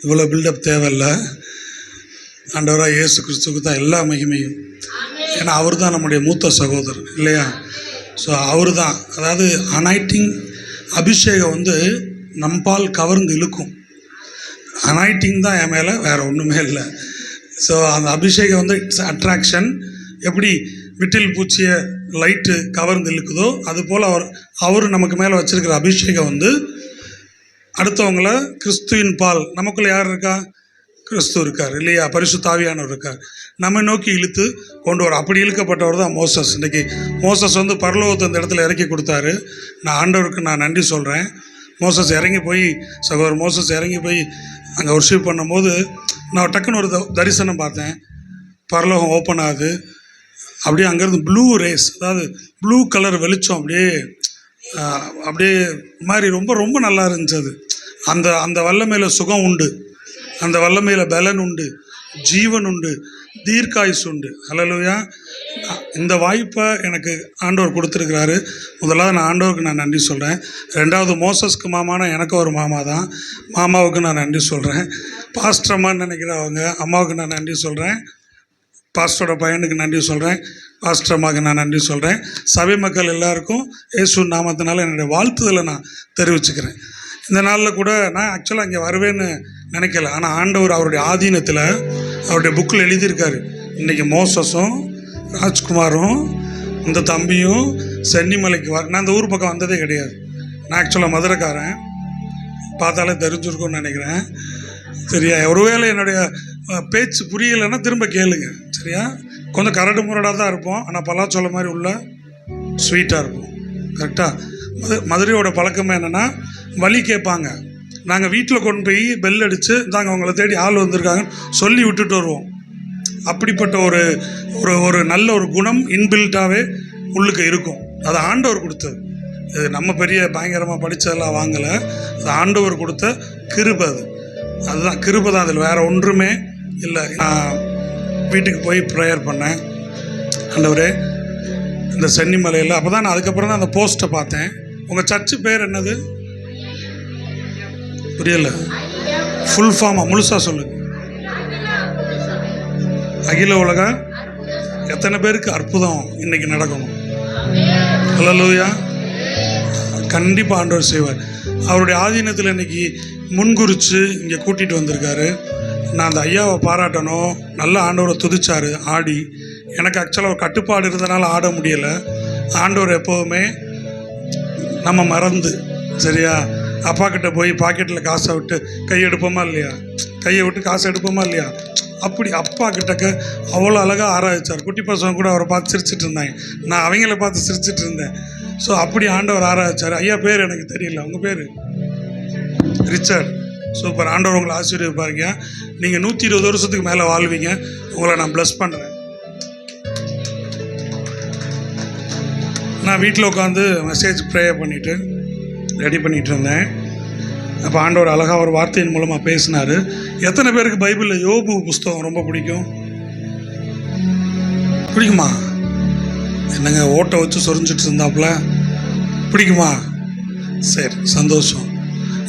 இவ்வளோ பில்டப் தேவையில்லை. ஆண்டவராக இயேசு கிறிஸ்துவுக்கு தான் எல்லா மகிமையும். ஏன்னா அவர் தான் நம்முடைய மூத்த சகோதரர் இல்லையா? ஸோ அவர் தான், அதாவது அனாய்டிங் அபிஷேகம் வந்து நம்பால் கவர்ந்து இழுக்கும். அனாய்டிங் தான் என் மேலே, வேறு ஒன்றுமே இல்லை. ஸோ அந்த அபிஷேகம் வந்து இட்ஸ் அட்ராக்ஷன். எப்படி விட்டில் பூச்சியை லைட்டு கவர்ந்து இழுக்குதோ அதுபோல் அவர் நமக்கு மேலே வச்சுருக்கிற அபிஷேகம் வந்து அடுத்தவங்களை கிறிஸ்துவின் பால், நமக்குள்ளே யார் இருக்கா? கிறிஸ்து இருக்கார் இல்லையா? பரிசுத்த ஆவியானவர் இருக்கார், நம்ம நோக்கி இழுத்து கொண்டு வர. அப்படி இழுக்கப்பட்டவர் தான் மோசஸ். இன்றைக்கி மோசஸ் வந்து பரலோகத்தை அந்த இடத்துல இறக்கி கொடுத்தாரு. நான் ஆண்டவருக்கு நான் நன்றி சொல்கிறேன். மோசஸ் இறங்கி போய், சகோதரர் மோசஸ் இறங்கி போய் அங்கே ஒர்ஷிப் பண்ணும்போது நான் டக்குன்னு ஒரு தரிசனம் பார்த்தேன். பரலோகம் ஓப்பன் ஆகுது. அப்படியே அங்கேருந்து ப்ளூ ரேஸ், அதாவது ப்ளூ கலர் வெளிச்சம் அப்படியே மாதிரி ரொம்ப ரொம்ப நல்லா இருந்துச்சு. அது அந்த வல்லமையில் சுகம் உண்டு, அந்த வல்லமையில் பலன் உண்டு, ஜீவன் உண்டு, தீர்க்காயுசு உண்டு. ஹல்லேலூயா. இந்த வாய்ப்பை எனக்கு ஆண்டவர் கொடுத்துருக்கிறாரு. முதலாவது நான் ஆண்டவருக்கு நான் நன்றி சொல்கிறேன். ரெண்டாவது மோசஸ்க்கு மாமானா எனக்கு ஒரு மாமா தான், மாமாவுக்கு நான் நன்றி சொல்கிறேன். பாஸ்டர் அம்மான்னு நினைக்கிறவங்க அம்மாவுக்கு நான் நன்றி சொல்கிறேன். பாஸ்டரோட பையனுக்கு நன்றி சொல்கிறேன். பாஸ்டர் அம்மாவுக்கு நான் நன்றி சொல்கிறேன். சபை மக்கள் எல்லாருக்கும் இயேசு நாமத்தினால என்னுடைய வாழ்த்துதலை நான் தெரிவிச்சுக்கிறேன். இந்த நாளில் கூட நான் ஆக்சுவலாக இங்கே வருவேன்னு நினைக்கல. ஆனால் ஆண்டவர் அவருடைய ஆதீனத்தில் அவருடைய புக்கில் எழுதியிருக்காரு, இன்றைக்கி மோசஸும் ராஜ்குமாரும் இந்த தம்பியும் சென்னிமலைக்கு நான் அந்த ஊர் பக்கம் வந்ததே கிடையாது. நான் ஆக்சுவலாக மதுரைக்காரன், பார்த்தாலே தெரிஞ்சிருக்கும்னு நினைக்கிறேன். சரியா? ஒருவேளை என்னுடைய பேச்சு புரியலைன்னா திரும்ப கேளுங்க. சரியா? கொஞ்சம் கரடு முரடாக தான் இருப்போம், ஆனால் பலாச்சோள மாதிரி உள்ள ஸ்வீட்டாக இருக்கும். கரெக்டாக? மதுரையோட பழக்கமே என்னென்னா வழி கேட்பாங்க. நாங்கள் வீட்டில் கொண்டு போய் பெல் அடித்து தாங்க அவங்கள தேடி ஆள் வந்திருக்காங்கன்னு சொல்லி விட்டுட்டு வருவோம். அப்படிப்பட்ட ஒரு ஒரு நல்ல ஒரு குணம் இன்பில்ட்டாகவே உள்ளுக்கு இருக்கும். அது ஆண்டவர் கொடுத்தது. இது நம்ம பெரிய பயங்கரமாக படித்ததெல்லாம் வாங்கலை, அது ஆண்டவர் கொடுத்த கிருபை. அதுதான் கிருபை தான், அதில் வேறு ஒன்றுமே இல்லை. நான் வீட்டுக்கு போய் ப்ரேயர் பண்ணேன். ஆண்டவரே இந்த சென்னிமலையில், அப்போ தான் நான் அதுக்கப்புறம் தான் அந்த போஸ்ட்டை பார்த்தேன். உங்கள் சர்ச்சு பேர் என்னது? புரியல, ஃபுல் ஃபார்மாக முழுசாக சொல்லுங்கள். அகில உலக எத்தனை பேருக்கு அற்புதம் இன்னைக்கு நடக்கணும். ஹல்லேலூயா. கண்டிப்பாக ஆண்டவர் செய்வார். அவருடைய ஆதீனத்தில் இன்னைக்கு முன்குறித்து இங்கே கூட்டிகிட்டு வந்திருக்காரு. நான் அந்த ஐயாவை பாராட்டணும். நல்ல ஆண்டவரை துதிச்சார் ஆடி. எனக்கு ஆக்சுவலாக ஒரு கட்டுப்பாடு இருந்தனால ஆட முடியலை. ஆண்டவர் எப்போவுமே நம்ம மறந்து, சரியா, அப்பா கிட்ட போய் பாக்கெட்டில் காசை விட்டு கையெடுப்போமா இல்லையா? கையை விட்டு காசை எடுப்போமா இல்லையா? அப்படி அப்பா கிட்டக்க அவ்வளோ அழகாக ஆராய்ச்சார். குட்டி பசங்க கூட அவரை பார்த்து சிரிச்சிட்டு இருந்தாங்க, நான் அவங்கள பார்த்து சிரிச்சிட்டு இருந்தேன். ஸோ அப்படி ஆண்டவர் ஆராய்ச்சார். ஐயா பேர் எனக்கு தெரியல, உங்கள் பேர்? ரிச்சர்ட். சூப்பர். ஆண்டவர் உங்களை ஆசீர்வதிப்பாருங்க. நீங்கள் 120 வருஷத்துக்கு மேலே வாழ்வீங்க. உங்களை நான் ப்ளஸ் பண்ணுறேன். நான் வீட்டில் உட்காந்து மெசேஜ் ப்ரே பண்ணிவிட்டு ரெடி பண்ணிகிட்டு இருந்தேன். அப்போ ஆண்டவர் அழகாக ஒரு வார்த்தையின் மூலமாக பேசினார். எத்தனை பேருக்கு பைபிளில் யோபு புஸ்தகம் ரொம்ப பிடிக்கும்? பிடிக்குமா? என்னங்க ஓட்டை வச்சு சொரிஞ்சிட்டு இருந்தாப்புல, பிடிக்குமா? சரி, சந்தோஷம்.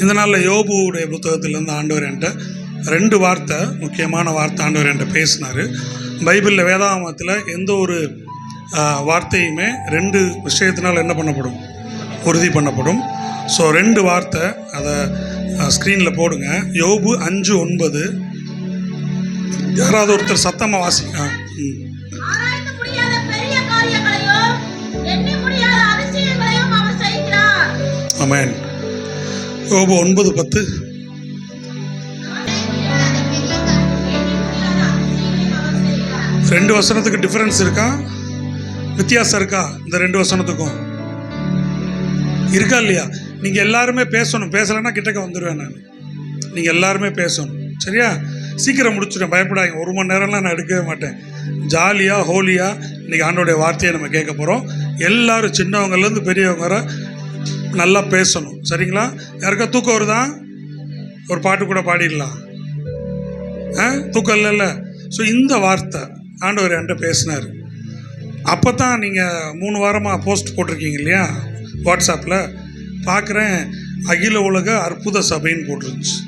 இந்த நாளில் யோபுடைய புத்தகத்திலேருந்து ஆண்டவர் என்கிட்ட 2 வார்த்தை, முக்கியமான வார்த்தை ஆண்டவர் என்கிட்ட பேசினார். பைபிளில் வேதாகமத்தில் எந்த ஒரு வார்த்தையுமே 2 விஷயத்தினால் என்ன பண்ணப்படும்? உறுதி பண்ணப்படும். ஸோ 2 வார்த்தை, அதை ஸ்க்ரீனில் போடுங்க. யோபு 5:9. யாராவது ஒருத்தர் சத்தமாக வாசிங்க. ஆமென். யோபு 9:10. 2 வசனத்துக்கு டிஃபரன்ஸ் இருக்கா? வித்தியாசம் இருக்கா? இந்த 2 வசனத்துக்கும் இருக்கா இல்லையா? நீங்கள் எல்லாருமே பேசணும். பேசலைன்னா கிட்டக்க வந்துடுவேன் நான். நீங்கள் எல்லாருமே பேசணும். சரியா? சீக்கிரம் முடிச்சுட்டேன், பயப்படாதீங்க. 1 மணி நேரம்லாம் நான் எடுக்கவே மாட்டேன். ஜாலியாக ஹோலியாக இன்றைக்கி ஆண்டோடைய வார்த்தையை நம்ம கேட்க போகிறோம். எல்லோரும் சின்னவங்கலேருந்து பெரியவங்க வர நல்லா பேசணும். சரிங்களா? யாருக்கா தூக்கம் வருதா? ஒரு பாட்டு கூட பாடிடலாம். தூக்கம் இல்லைல்ல? ஸோ இந்த வார்த்தை ஆண்டவர் என்கிட்ட பேசினார். அப்போ தான் நீங்கள் 3 வாரமாக போஸ்ட் போட்டிருக்கீங்க இல்லையா வாட்ஸ்அப்பில், பார்க்குறேன் அகில உலக அற்புத சபைன்னு போட்டிருந்துச்சு.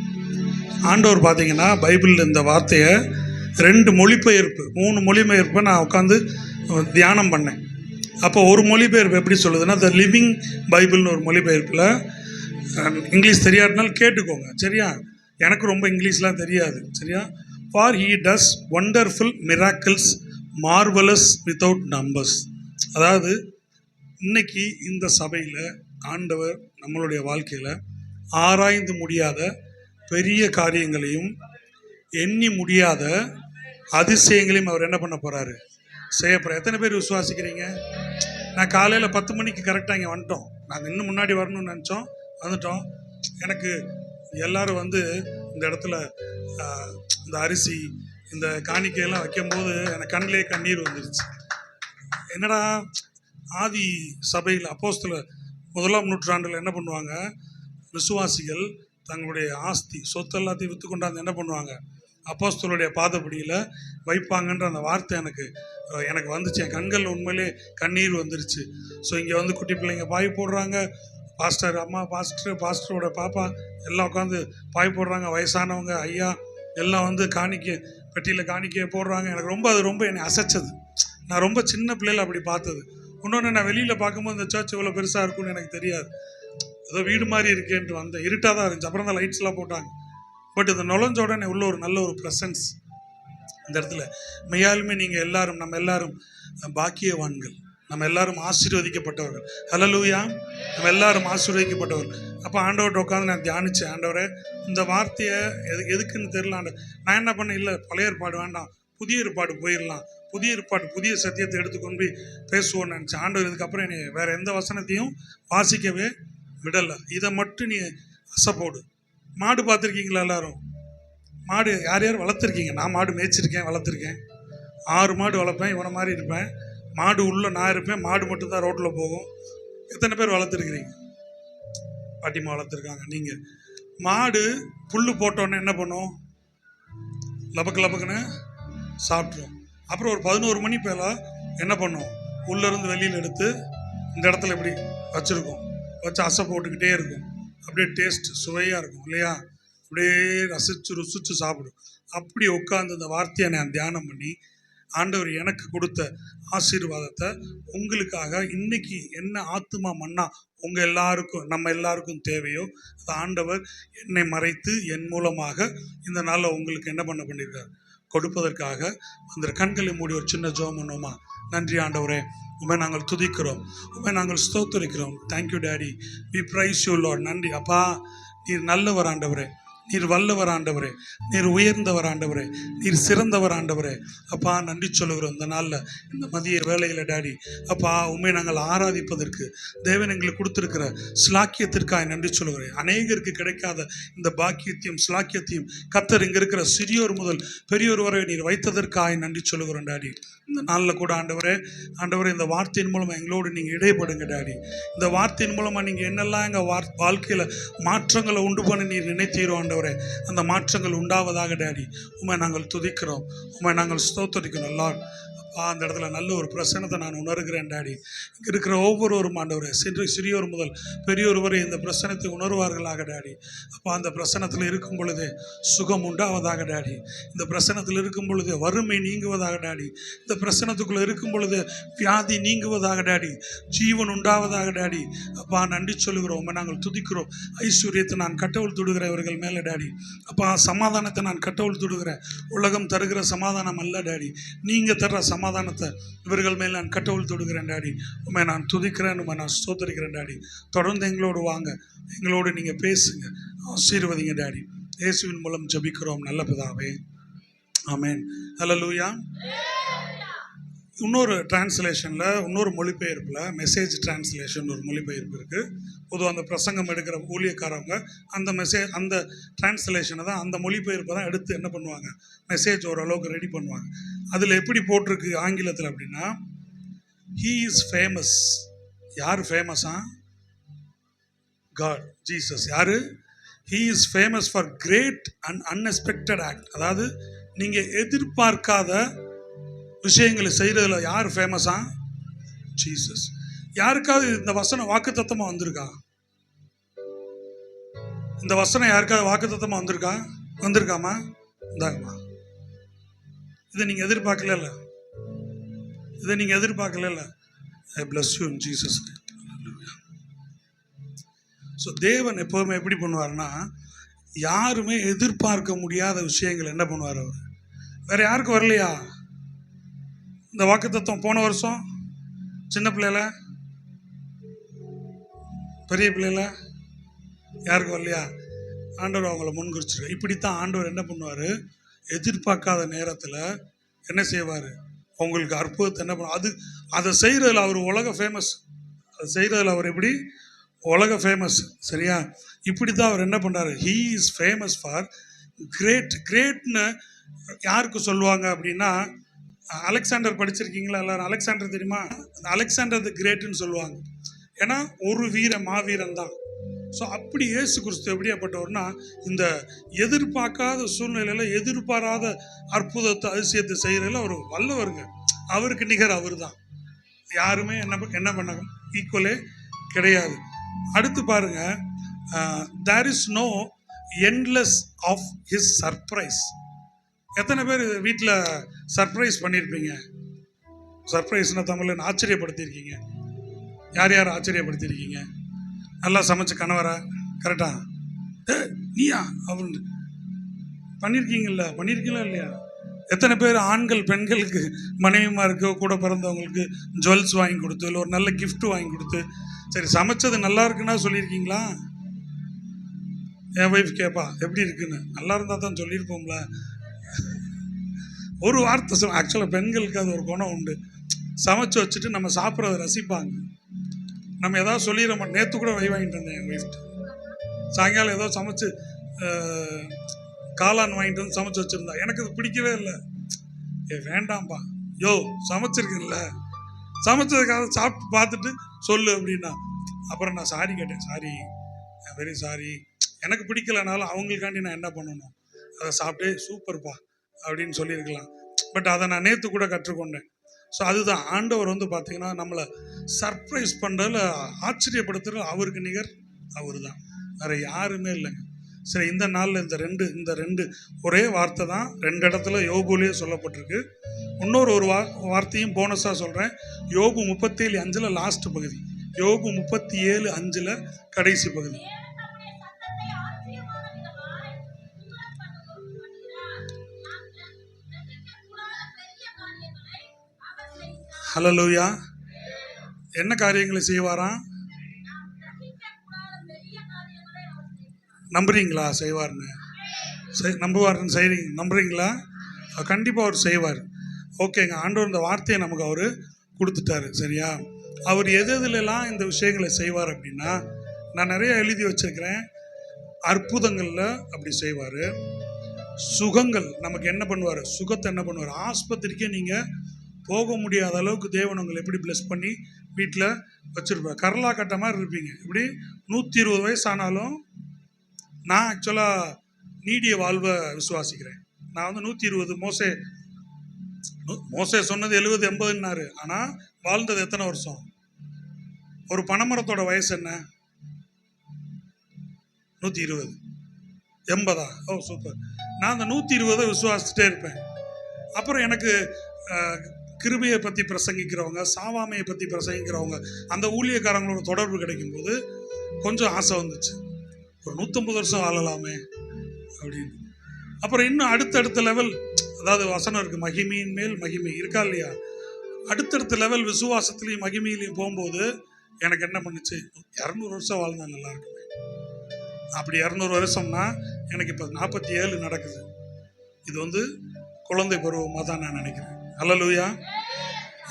ஆண்டவர் பார்த்தீங்கன்னா பைபிளில் இந்த வார்த்தையை 2 மொழிபெயர்ப்பு 3 மொழிபெயர்ப்பை நான் உட்காந்து தியானம் பண்ணேன். அப்போ ஒரு மொழிபெயர்ப்பு எப்படி சொல்லுதுன்னா, த லிவிங் பைபிள்னு ஒரு மொழிபெயர்ப்பில், இங்கிலீஷ் தெரியாட்டினாலும் கேட்டுக்கோங்க சரியா, எனக்கு ரொம்ப இங்கிலீஷ்லாம் தெரியாது சரியா. For he does wonderful miracles marvellous without numbers. அதாவது இன்னைக்கு இந்த சபையில் ஆண்டவர் நம்மளுடைய வாழ்க்கையில் ஆராய்ந்து முடியாத பெரிய காரியங்களையும் எண்ணி முடியாத அதிசயங்களையும் அவர் என்ன பண்ண போகிறாரு, செய்ய போகிறார். எத்தனை பேர் விசுவாசிக்கிறீங்க? நான் காலையில் 10 மணிக்கு கரெக்டாக இங்கே வந்துட்டோம். நாங்கள் இன்னும் முன்னாடி வரணும்னு நினச்சோம், வந்துட்டோம். எனக்கு எல்லோரும் வந்து இந்த இடத்துல இந்த அரிசி இந்த காணிக்கையெல்லாம் வைக்கும்போது எனக்கு கண்ணிலே கண்ணீர் வந்துருச்சு. என்னடா ஆதி சபையில் அப்போஸ்தலர் 1ஆம் நூற்றாண்டில் என்ன பண்ணுவாங்க, விசுவாசிகள் தங்களுடைய ஆஸ்தி சொத்து எல்லாத்தையும் விற்று கொண்டாந்து என்ன பண்ணுவாங்க, அப்போஸ்தலருடைய பாதப்படியில் வைப்பாங்கன்ற அந்த வார்த்தை எனக்கு வந்துச்சு. என் கண்கள் உண்மையிலே கண்ணீர் வந்துருச்சு. ஸோ இங்கே வந்து குட்டி பிள்ளைங்க பாய் போடுறாங்க, பாஸ்டர் அம்மா, பாஸ்டரோட பாப்பா எல்லாம் உட்காந்து பாய் போடுறாங்க, வயசானவங்க ஐயா எல்லாம் வந்து பெட்டியில் காணிக்கையை போடுறாங்க. எனக்கு அது ரொம்ப என்னை அசைச்சது. நான் ரொம்ப சின்ன பிள்ளைல அப்படி பார்த்தது. இன்னொன்று, நான் வெளியில் பார்க்கும்போது இந்த சர்ச் இவ்வளோ பெருசாக இருக்கும்னு எனக்கு தெரியாது. ஏதோ வீடு மாதிரி இருக்கேன்ட்டு வந்தேன். இருட்டாக தான் இருந்துச்சு. அப்புறம் தான் லைட்ஸ்லாம் போட்டாங்க. பட் இந்த நுழைஞ்ச உடனே உள்ள ஒரு நல்ல ஒரு ப்ரெசன்ஸ் இந்த இடத்துல. மெய்யாலுமே நீங்கள் எல்லாரும், நம்ம எல்லாரும் பாக்கியவான்கள், நம்ம எல்லாரும் ஆசீர்வதிக்கப்பட்டவர்கள். ஹல்லேலூயா, நம்ம எல்லாரும் ஆசீர்வதிக்கப்பட்டவர்கள். அப்போ ஆண்டவர்கிட்ட உட்காந்து நான் தியானித்தேன். ஆண்டவரே, இந்த வார்த்தையை எதுக்குன்னு தெரியல ஆண்டவர். நான் என்ன பண்ணேன், இல்லை பழைய ஏற்பாடு வேண்டாம், புதிய ஏற்பாடு போயிடலாம், புதிய ஏற்பாடு புதிய சத்தியத்தை எடுத்துக்கொண்டு போய் பேசுவோன்னு நினச்சேன். ஆண்டவர் இதுக்கப்புறம் என்னை வேறு எந்த வசனத்தையும் வாசிக்கவே விடலை. இதை மட்டும் நீ அசைப்போடு. மாடு பார்த்துருக்கீங்களா எல்லாரும்? மாடு யார் யார் வளர்த்துருக்கீங்க? நான் மாடு மேய்ச்சிருக்கேன், வளர்த்துருக்கேன். 6 மாடு வளர்ப்பேன், இவனை மாதிரி இருப்பேன். மாடு உள்ள நான் இருப்பேன், மாடு மட்டும்தான் ரோட்டில் போகும். எத்தனை பேர் வளர்த்துருக்கிறீங்க? பாட்டிமா வளர்த்துருக்காங்க. நீங்கள் மாடு புல் போட்டோன்னே என்ன பண்ணும்? லபக்கு லபக்குன்னு சாப்பிட்ரும். அப்புறம் ஒரு 11 மணி போல என்ன பண்ணும், உள்ளேருந்து வெளியில் எடுத்து இந்த இடத்துல இப்படி வச்சுருக்கோம், வச்சு அசை போட்டுக்கிட்டே இருக்கும். அப்படியே டேஸ்ட் சுவையாக இருக்கும் இல்லையா? அப்படியே ருசிச்சு சாப்பிடும். அப்படி உட்காந்து இந்த வார்த்தையை நான் தியானம் பண்ணி, ஆண்டவர் எனக்கு கொடுத்த ஆசீர்வாதத்தை உங்களுக்காக இன்னைக்கு என்ன ஆத்துமா மன்னா உங்கள் எல்லாருக்கும், நம்ம எல்லாருக்கும் தேவையோ அது ஆண்டவர் என்னை மறைத்து என் மூலமாக இந்த நாளில் உங்களுக்கு என்ன பண்ணியிருக்கார், கொடுப்பதற்காக அந்த கண்களை மூடி ஒரு சின்ன ஜெபம் பண்ணுவோமா? நன்றி ஆண்டவரே, உண்மை நாங்கள் துதிக்கிறோம், உண்மை நாங்கள் ஸ்தோத்திரிக்கிறோம். Thank you daddy, we praise you Lord. நன்றி அப்பா, நீர் நல்லவர் ஆண்டவரே, நீர் வல்லவர் ஆண்டவரே, நீர் உயர்ந்தவர் ஆண்டவரே, நீர் சிறந்தவர் ஆண்டவரே. அப்பா நன்றி சொல்லுகிறோம் இந்த நாளில், இந்த மதிய வேளையில் டேடி. அப்பா உண்மை நாங்கள் ஆராதிப்பதற்கு தேவன் எங்களுக்கு கொடுத்துருக்கிற ஸ்லாக்கியத்திற்காக நன்றி சொல்லுகிறேன். அநேகருக்கு கிடைக்காத இந்த பாக்கியத்தையும் ஸ்லாக்கியத்தையும் கர்த்தர் இங்கே இருக்கிற சிறியோர் முதல் பெரியோர் வரை நீர் வைத்ததற்காக நன்றி சொல்லுகிறோம் டேடி. இந்த நாளில் கூட ஆண்டவரே, இந்த வார்த்தையின் மூலமாக எங்களோடு நீங்கள் இடைப்படுங்க டேடி. இந்த வார்த்தையின் மூலமாக நீங்கள் என்னெல்லாம் எங்கள் வாழ்க்கையில் மாற்றங்களை உண்டு பண்ணி நீர் நினைத்தீரோ ஆண்டவரே, அந்த மாற்றங்கள் உண்டாவதாக டேடி. உண்மை நாங்கள் துதிக்கிறோம், உண்மை நாங்கள் ஸ்தோத்திரிக்கிறோம். எல்லாம் அந்த இடத்துல நல்ல ஒரு பிரசனத்தை நான் உணர்கிறேன் டேடி. இங்கே இருக்கிற ஒவ்வொருவரும் ஆண்டவரே, சிறியோர் முதல் பெரியோர் வரை இந்த பிரசனத்தை உணர்வார்களாக டேடி. அப்போ அந்த பிரசனத்தில் இருக்கும் பொழுதே சுகம் உண்டாவதாக டேடி. இந்த பிரசனத்தில் இருக்கும் பொழுது வறுமை நீங்குவதாக டேடி. இந்த பிரசனத்துக்குள்ளே இருக்கும் பொழுது வியாதி நீங்குவதாக டேடி. ஜீவன் உண்டாவதாக டேடி. அப்பா நன்றி சொல்லுகிறோம், நாங்கள் துதிக்கிறோம். ஐஸ்வர்யத்தை நான் கட்டவுள் தொடுகிறேன் இவர்கள் மேலே டேடி. அப்பா சமாதானத்தை நான் கட்டவுள் தொடுகிறேன். உலகம் தருகிற சமாதானம் அல்ல டேடி, நீங்கள் தர்ற சமாதானத்தை இவர்கள் மேல் நான் கட்டவுள் தொடுகிறேன் டாடி. உண்மை நான் துதிக்கிறேன், உண்மை நான் ஸ்தோத்திரிக்கிறேன் டாடி. தொடர்ந்து எங்களோடு வாங்க, எங்களோடு நீங்கள் பேசுங்க, ஆசீர்வதிங்க டாடி. இயேசுவின் மூலம் ஜெபிக்கிறோம் நல்ல பிதாவே, ஆமென். ஹல்லேலூயா. இன்னொரு டிரான்ஸ்லேஷனில், இன்னொரு மொழிபெயர்ப்பில், மெசேஜ் டிரான்ஸ்லேஷன் ஒரு மொழிபெயர்ப்பு இருக்குது. பொதுவாக அந்த பிரசங்கம் எடுக்கிற ஊழியக்காரவங்க அந்த டிரான்ஸ்லேஷனை தான், அந்த மொழிபெயர்ப்பை தான் எடுத்து என்ன பண்ணுவாங்க, மெசேஜ் ஓரளவுக்கு ரெடி பண்ணுவாங்க. அதில் எப்படி போட்டிருக்கு ஆங்கிலத்தில் அப்படின்னா, ஹீ இஸ் ஃபேமஸ். யார் ஃபேமஸா? God, Jesus. யார்? He is famous for great and unexpected act. அதாவது நீங்கள் எதிர்பார்க்காத விஷயங்களை செய்கிறதுல யார் ஃபேமஸா? ஜீசஸ். யாருக்காவது இந்த வசனம் வாக்குத்தத்தமாக வந்திருக்கா? இந்த வசனம் யாருக்காவது வாக்குத்தத்தமாக வந்திருக்கா? வந்திருக்காமா? இந்தாங்கம்மா. இதை நீங்கள் எதிர்பார்க்கல, இதை நீங்கள் எதிர்பார்க்கல. I bless you in Jesus name. So தேவன் எப்போதுமே எப்படி பண்ணுவார்னா, யாருமே எதிர்பார்க்க முடியாத விஷயங்கள் என்ன பண்ணுவார் அவர். வேற யாருக்கும் வரலையா இந்த வாக்குத்தத்தம்? போன வருஷம் சின்ன பிள்ளைல, பெரிய பிள்ளைல யாருக்கும் வரலையா? ஆண்டவர் அவங்கள முன்குறிச்சிருக்க. இப்படித்தான் ஆண்டவர் என்ன பண்ணுவார், எதிர்பார்க்காத நேரத்தில் என்ன செய்வார், உங்களுக்கு அற்புதத்தை என்ன பண்ணுவார். அதை செய்கிறதில் அவர் உலக ஃபேமஸ். அதை செய்கிறதில் அவர் எப்படி உலக ஃபேமஸ். சரியா? இப்படி தான் அவர் என்ன பண்ணுறாரு. ஹீ இஸ் ஃபேமஸ் ஃபார் கிரேட்னு யாருக்கு சொல்லுவாங்க அப்படின்னா, அலெக்சாண்டர் படிச்சிருக்கீங்களா எல்லாரும்? அலெக்சாண்டர் தெரியுமா? அலெக்சாண்டர் தி கிரேட்னு சொல்லுவாங்க. ஏன்னா ஒரு மாவீரன் தான். ஸோ அப்படி இயேசு கிறிஸ்து எப்படியாப்பட்டவர்னா, இந்த எதிர்பார்க்காத சூழ்நிலையில் எதிர்பாராத அற்புதத்தை அதிசயத்தை செய்கிறதில் அவர் வல்லவருங்க. அவருக்கு நிகர் அவர் தான். யாருமே என்ன பண்ண ஈக்குவலே கிடையாது. அடுத்து பாருங்க, there is no endless of his surprise. எத்தனை பேர் வீட்டில் சர்ப்ரைஸ் பண்ணியிருப்பீங்க? சர்ப்ரைஸ்னா தமிழில் ஆச்சரியப்படுத்தியிருக்கீங்க. யார் யார் ஆச்சரியப்படுத்தியிருக்கீங்க? நல்லா சமைச்ச கணவரா? கரெக்டா? நீயா அப்படின்னு பண்ணியிருக்கீங்களா இல்லையா? எத்தனை பேர் ஆண்கள் பெண்களுக்கு மனைவிமாருக்கு கூட பிறந்தவங்களுக்கு ஜுவல்ஸ் வாங்கி கொடுத்து, இல்லை ஒரு நல்ல கிஃப்ட் வாங்கி கொடுத்து, சரி சமைச்சது நல்லா இருக்குன்னா சொல்லியிருக்கீங்களா? என் ஒய்ஃப் கேட்பா எப்படி இருக்குன்னு. நல்லா இருந்தால் தான் சொல்லியிருப்போம்ல. ஒரு வார்த்தை ஆக்சுவலாக பெண்களுக்கு அது ஒரு குணம் உண்டு. சமைச்சு வச்சுட்டு நம்ம சாப்பிட்றத ரசிப்பாங்க. நம்ம ஏதாவது சொல்லிட மாட்டோம். நேற்று கூட வாங்கிட்டு வந்தேன் என் ஒய்ஃப்ட்டு. சாயங்காலம் ஏதோ சமைச்சு காளான் வாங்கிட்டு வந்து சமைச்சு வச்சுருந்தா. எனக்கு அது பிடிக்கவே இல்லை. வேண்டாம்ப்பா, யோ சமைச்சிருக்குல்ல, சமைச்சதுக்காக சாப்பிட்டு பார்த்துட்டு சொல்லு அப்படின்னா. அப்புறம் நான் சாரி கேட்டேன். சாரி, வெரி சாரி, எனக்கு பிடிக்கலனாலும் அவங்களுக்காண்டி நான் என்ன பண்ணணும், அதை சாப்பிட்டு சூப்பர்ப்பா அப்படின்னு சொல்லியிருக்கலாம். பட் அதை நான் நேற்று கூட கற்றுக்கொண்டேன். ஸோ அதுதான் ஆண்டவர் பார்த்தீங்கன்னா நம்மளை சர்ப்ரைஸ் பண்ணுறதுல, ஆச்சரியப்படுத்துறதுல அவருக்கு நிகர் அவர் தான், வேறு யாருமே இல்லைங்க. சரி, இந்த நாளில் இந்த ரெண்டு ஒரே வார்த்தை தான் 2 இடத்துல யோபுலேயே சொல்லப்பட்டிருக்கு. இன்னொரு வார்த்தையும் போனஸாக சொல்கிறேன். யோபு 37:5 லாஸ்ட் பகுதி, யோபு 37:5 கடைசி பகுதி. ஹல்லேலூயா. என்ன காரியங்களை செய்வாராம்? நம்புறீங்களா செய்வார்னு? நம்புவார்னு நம்புறீங்களா? கண்டிப்பாக அவர் செய்வார். ஓகேங்க. ஆண்டவர் இந்த வார்த்தையை நமக்கு அவர் கொடுத்துட்டாரு. சரியா? அவர் எதுலலாம் இந்த விஷயங்களை செய்வார் அப்படின்னா, நான் நிறைய எழுதி வச்சிருக்கிறேன். அற்புதங்களில் அப்படி செய்வார். சுகங்கள் நமக்கு என்ன பண்ணுவார், சுகத்தை என்ன பண்ணுவார். ஆஸ்பத்திரிக்கே நீங்கள் போக முடியாத அளவுக்கு தேவன் உங்களை எப்படி பிளஸ் பண்ணி வீட்டில் வச்சுருப்பார். கரலா கட்ட மாதிரி இருப்பீங்க. இப்படி 120 வயசு ஆனாலும், நான் ஆக்சுவலாக நீடிய வாழ்வை விசுவாசிக்கிறேன். நான் 120, மோசே சொன்னது 70-80ன்னாரு. ஆனால் வாழ்ந்தது எத்தனை வருஷம்? ஒரு பனைமரத்தோட வயசு என்ன? 120. 80? ஓ சூப்பர். நான் அந்த 120 விசுவாசிச்சுட்டே இருப்பேன். அப்புறம் எனக்கு கிருபையை பற்றி பிரசங்கிக்கிறவங்க, சாவாமையை பற்றி பிரசங்கிக்கிறவங்க, அந்த ஊழியக்காரங்களோட தொடர்பு கிடைக்கும்போது கொஞ்சம் ஆசை வந்துச்சு, ஒரு 150 வருஷம் வாழலாமே அப்படின்னு. அப்புறம் இன்னும் அடுத்தடுத்த லெவல், அதாவது வசனம் இருக்குது, மகிமையின் மேல் மகிமை இருக்கா இல்லையா? அடுத்தடுத்த லெவல் விசுவாசத்துலேயும் மகிமையிலையும் போகும்போது எனக்கு என்ன பண்ணுச்சு, 200 வருஷம் வாழ்ந்தா நல்லா இருக்குமே. அப்படி 200 வருஷம்னா எனக்கு இப்போ 47 நடக்குது. இது குழந்தை பருவமாக தான் நான் நினைக்கிறேன். ஹல்லேலூயா.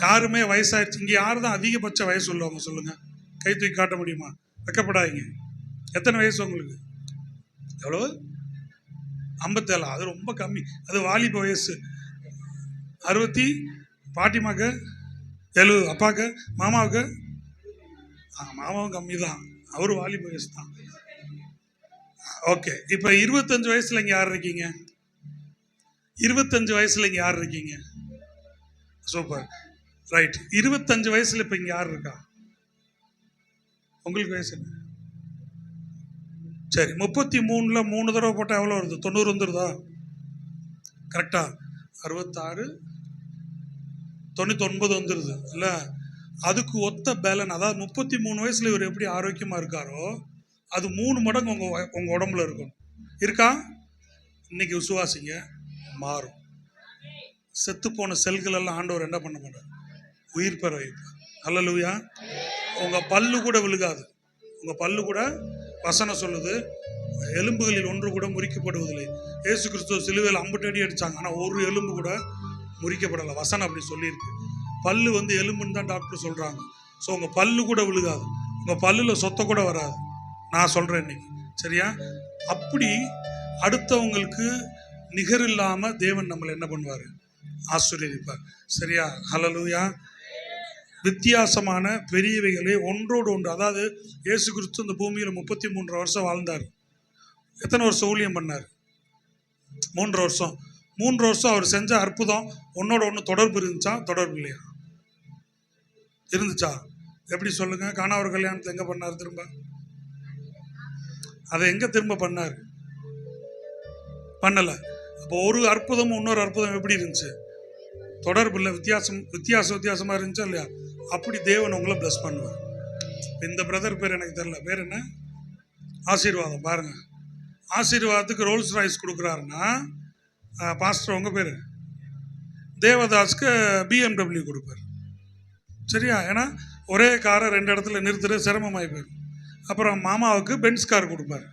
யாருமே வயசாயிடுச்சு இங்கே யார் தான் அதிகபட்ச வயசு உள்ளவங்க சொல்லுங்கள்? கை தூக்கி காட்ட முடியுமா? வைக்கப்படாதீங்க. எத்தனை வயசு உங்களுக்கு? எவ்வளோ? 57. அது ரொம்ப கம்மி. அது வாலிப வயசு. 60. பாட்டிமாக்கு 70. அப்பாவுக்கு, மாமாவுக்கு, மாமாவும் கம்மி தான், அவரு வாலிப வயசு தான். ஓகே. இப்போ 25 வயசுல இங்கே யார் இருக்கீங்க? 25 வயசுல இங்கே யார் இருக்கீங்க? Super, right. 25 வயசுல இப்போ இங்கே யார் இருக்கா? உங்களுக்கு வயசு என்ன? சரி, 33ல் 3 தடவை போட்டால் எவ்வளோ வருது? 90 வந்துடுதா? கரெக்டா? 66 99 வந்துடுது இல்லை? அதுக்கு ஒத்த பேலன், அதாவது 33 வயசுல இவர் எப்படி ஆரோக்கியமாக இருக்காரோ அது 3 மடங்கு உங்கள் உடம்புல இருக்கணும். இருக்கா? இன்னைக்கு விசுவாசிங்க, மாறும். செத்து போன செல்கள் எல்லாம் ஆண்டவர் என்ன பண்ண மாட்டார்? உயிர் பெற வைப்பார். அல்லேலூயா. உங்கள் பல்லு கூட விழுகாது. உங்கள் பல்லு கூட, வசனம் சொல்லுது, எலும்புகளில் ஒன்று கூட முறிக்கப்படுவதில்லை. இயேசு கிறிஸ்துவ சிலுவையில் 50 அடி அடித்தாங்க, ஆனால் ஒரு எலும்பு கூட முறிக்கப்படலை. வசனம் அப்படி சொல்லியிருக்கு. பல்லு எலும்புன்னு தான் டாக்டர் சொல்கிறாங்க. ஸோ உங்கள் பல்லு கூட விழுகாது, உங்கள் பல்லில் சொத்தை கூட வராது. நான் சொல்கிறேன் இன்னைக்கு, சரியா? அப்படி அடுத்தவங்களுக்கு நிகர் இல்லாமல் தேவன் நம்மளை என்ன பண்ணுவார்? ஆசீர்வதிப்பார். சரியா? ஹல்லேலூயா. வித்தியாசமான பெரியவைகளே ஒன்றோடு ஒன்று. அதாவது இயேசு கிறிஸ்து இந்த பூமியில் 33 வருஷம் வாழ்ந்தார். எத்தனை வருஷம் ஊழியம் பண்ணார்? 3 வருஷம். 3 வருஷம் அவர் செஞ்ச அற்புதம் ஒன்னோட ஒன்று தொடர்பு இருந்துச்சா? தொடர்பு இல்லையா? இருந்துச்சா? எப்படி சொல்லுங்க? கானாவூர் கல்யாணத்தை எங்க பண்ணார்? திரும்ப அதை எங்க திரும்ப பண்ணார்? பண்ணல. அப்போ ஒரு அற்புதம் இன்னொரு அற்புதம் எப்படி இருந்துச்சு? தொடர்பு இல்லை, வித்தியாசமா இருந்துச்சா இல்லையா? அப்படி தேவன் உங்களை பிளஸ் பண்ணுவார். இந்த பிரதர் பேர் எனக்கு தெரியல, பேர் என்ன? ஆசீர்வாதம். பாருங்க, ஆசீர்வாதத்துக்கு ரோல்ஸ் ராய்ஸ் கொடுக்குறாருன்னா பாஸ்டர் உங்க பேர் தேவதாஸ்க்கு BMW கொடுப்பார். சரியா? ஏன்னா ஒரே காரை 2 இடத்துல நிறுத்துற சிரமமாகி போயிடும். அப்புறம் மாமாவுக்கு பென்ஸ் கார் கொடுப்பார்.